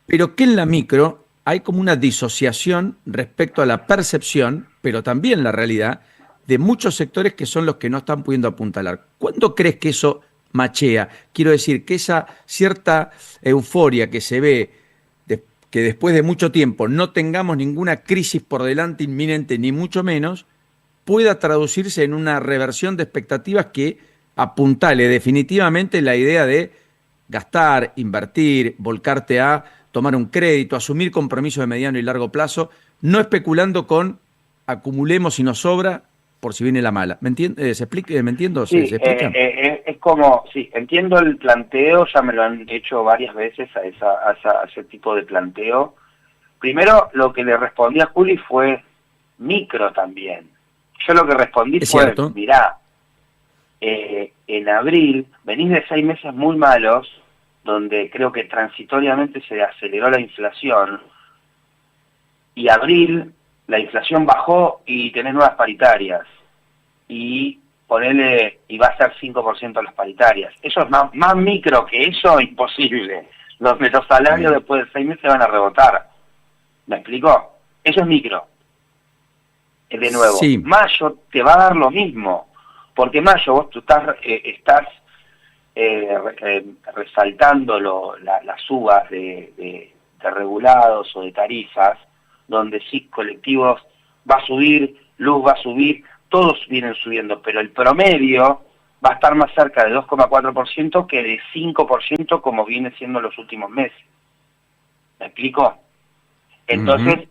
pero que en la micro hay como una disociación respecto a la percepción, pero también la realidad, de muchos sectores que son los que no están pudiendo apuntalar. ¿Cuándo crees que eso machea? Quiero decir, que esa cierta euforia que se ve, que después de mucho tiempo no tengamos ninguna crisis por delante inminente, ni mucho menos, pueda traducirse en una reversión de expectativas que apuntale definitivamente la idea de gastar, invertir, volcarte a tomar un crédito, asumir compromisos de mediano y largo plazo, no especulando con acumulemos y nos sobra por si viene la mala. ¿Me entiende? ¿Se explica? ¿Me entiendo? Sí, ¿Se explica? Es como, sí, entiendo el planteo, ya me lo han hecho varias veces a ese tipo de planteo. Primero, lo que le respondí a Juli fue micro también. Yo lo que respondí fue, mirá, en abril venís de 6 meses muy malos, donde creo que transitoriamente se aceleró la inflación, y abril la inflación bajó y tenés nuevas paritarias, y y va a ser 5% las paritarias. Eso es más micro que eso, imposible. Los salarios después de 6 meses van a rebotar. ¿Me explico? Eso es micro. De nuevo, mayo te va a dar lo mismo, porque mayo tú estás resaltando las subas de regulados o de tarifas, donde sí, colectivos va a subir, luz va a subir, todos vienen subiendo, pero el promedio va a estar más cerca de 2,4% que de 5% como viene siendo los últimos meses. ¿Me explico? Entonces,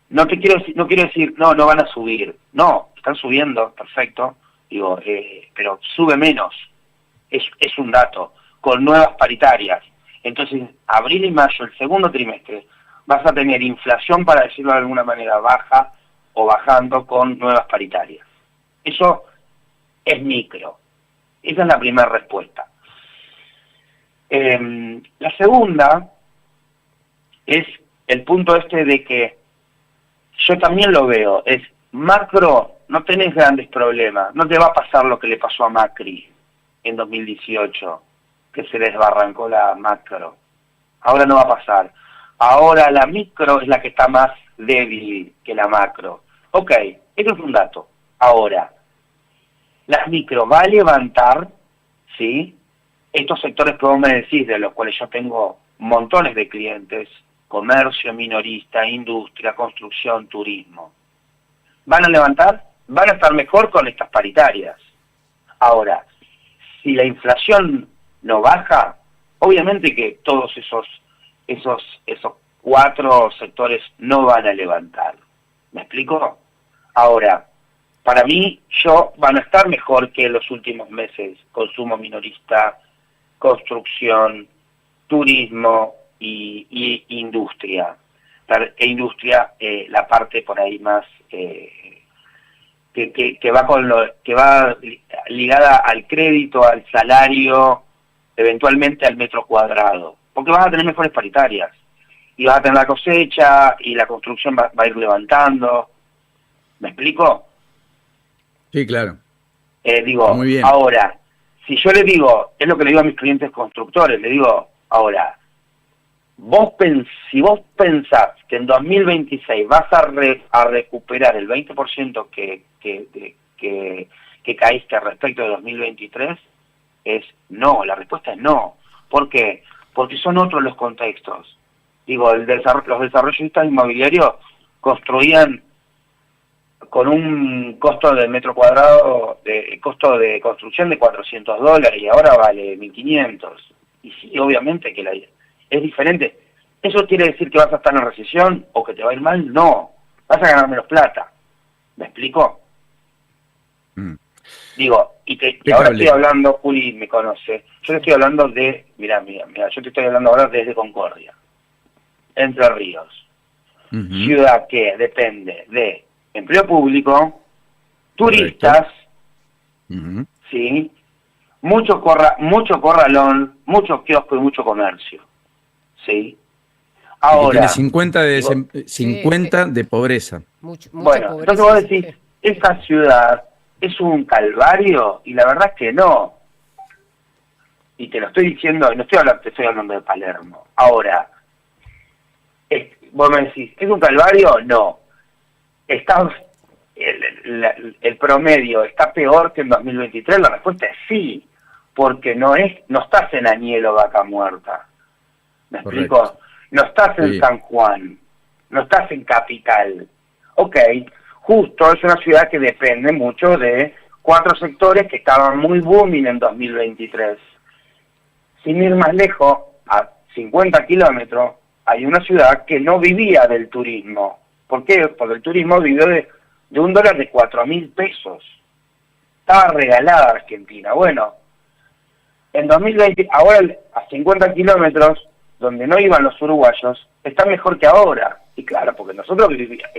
no quiero decir, no van a subir. No, están subiendo, perfecto, digo, pero sube menos. Es un dato, con nuevas paritarias. Entonces, abril y mayo, el segundo trimestre, vas a tener inflación, para decirlo de alguna manera, baja o bajando con nuevas paritarias. Eso es micro. Esa es la primera respuesta. La segunda es el punto de que yo también lo veo, es macro, no tenés grandes problemas, no te va a pasar lo que le pasó a Macri en 2018, que se desbarrancó la macro. Ahora no va a pasar. Ahora la micro es la que está más débil que la macro. Ok, eso es un dato. Ahora, la micro va a levantar, ¿sí? Estos sectores que vos me decís, de los cuales yo tengo montones de clientes, comercio minorista, industria, construcción, turismo. ¿Van a levantar? Van a estar mejor con estas paritarias. Ahora, si la inflación no baja, obviamente que todos esos 4 sectores no van a levantar. ¿Me explico? Ahora, para mí, van a estar mejor que en los últimos meses. Consumo minorista, construcción, turismo y industria. Industria, la parte por ahí más que va ligada al crédito, al salario, eventualmente al metro cuadrado, porque vas a tener mejores paritarias y vas a tener la cosecha y la construcción va a ir levantando. ¿Me explico? Sí, claro. Muy bien. Ahora, si yo le digo, es lo que le digo a mis clientes constructores, le digo, ahora, si vos pensás que en 2026 vas a recuperar el 20% que caíste respecto de 2023, no, la respuesta es no. ¿Por qué? Porque son otros los contextos. Los desarrollistas inmobiliarios construían con un costo de metro cuadrado, costo de construcción de $400 y ahora vale 1.500. Y sí, obviamente que es diferente. ¿Eso quiere decir que vas a estar en recesión o que te va a ir mal? No, vas a ganar menos plata. ¿Me explico? Y ahora estoy hablando, Juli me conoce, yo te estoy hablando de, mira, yo te estoy hablando ahora desde Concordia, Entre Ríos, ciudad que depende de empleo público, turistas, ¿sí? Mucho corralón, mucho kiosco y mucho comercio, ¿sí? Ahora, tiene 50 de pobreza. Bueno, pobreza, entonces vos decís, esta ciudad es un calvario, y la verdad es que no. Y te lo estoy diciendo, te estoy hablando de Palermo. Ahora, vos me decís, ¿es un calvario? No. El promedio está peor que en 2023, la respuesta es sí, porque no estás en Añelo, Vaca Muerta. ¿Me explico? No estás en San Juan, no estás en Capital. Ok, justo es una ciudad que depende mucho de 4 sectores que estaban muy booming en 2023. Sin ir más lejos, a 50 kilómetros, hay una ciudad que no vivía del turismo. ¿Por qué? Porque el turismo vivió de $1 de 4.000 pesos. Estaba regalada Argentina. Bueno, en 2020, ahora a 50 kilómetros, donde no iban los uruguayos, está mejor que ahora. Y claro, porque nosotros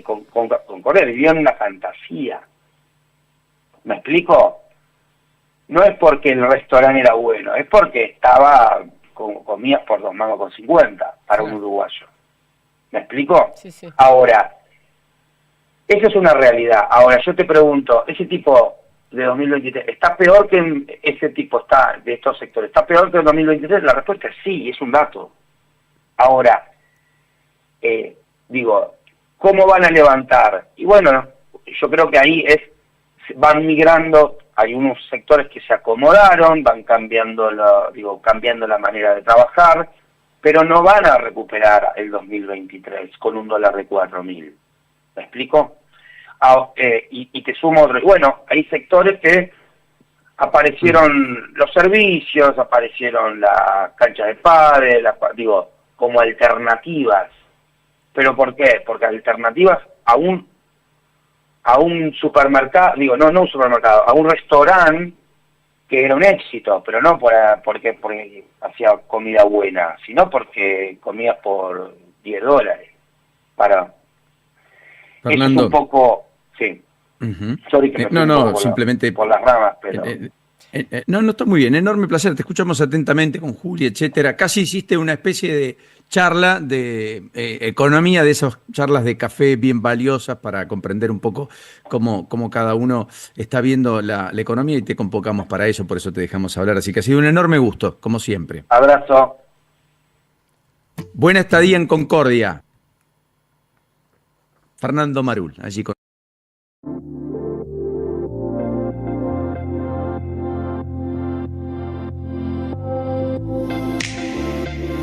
con Corea vivíamos en una fantasía. ¿Me explico? No es porque el restaurante era bueno, es porque comías por 2 mangos con 50 para un uruguayo. ¿Me explico? Sí. Ahora, esa es una realidad. Ahora, yo te pregunto, ese tipo de 2023, ¿está peor que ese tipo de estos sectores? ¿Está peor que en 2023? La respuesta es sí, es un dato. Ahora, ¿cómo van a levantar? Y bueno, yo creo que ahí van migrando, hay unos sectores que se acomodaron, van cambiando la manera de trabajar, pero no van a recuperar el 2023 con $1 de 4.000. ¿Me explico? Y te sumo otro. Bueno, hay sectores que aparecieron los servicios, aparecieron la cancha de pádel, como alternativas. ¿Pero por qué? Porque alternativas a un supermercado, no un supermercado, a un restaurante que era un éxito, pero no porque hacía comida buena, sino porque comías por $10. Fernando. Eso es un poco, sí. Sorry que me fui un poco simplemente por las ramas, pero... No, está muy bien, enorme placer, te escuchamos atentamente con Juli, etcétera. Casi hiciste una especie de charla de economía, de esas charlas de café bien valiosas para comprender un poco cómo cada uno está viendo la economía, y te convocamos para eso, por eso te dejamos hablar. Así que ha sido un enorme gusto, como siempre. Abrazo. Buena estadía en Concordia. Fernando Marul, allí con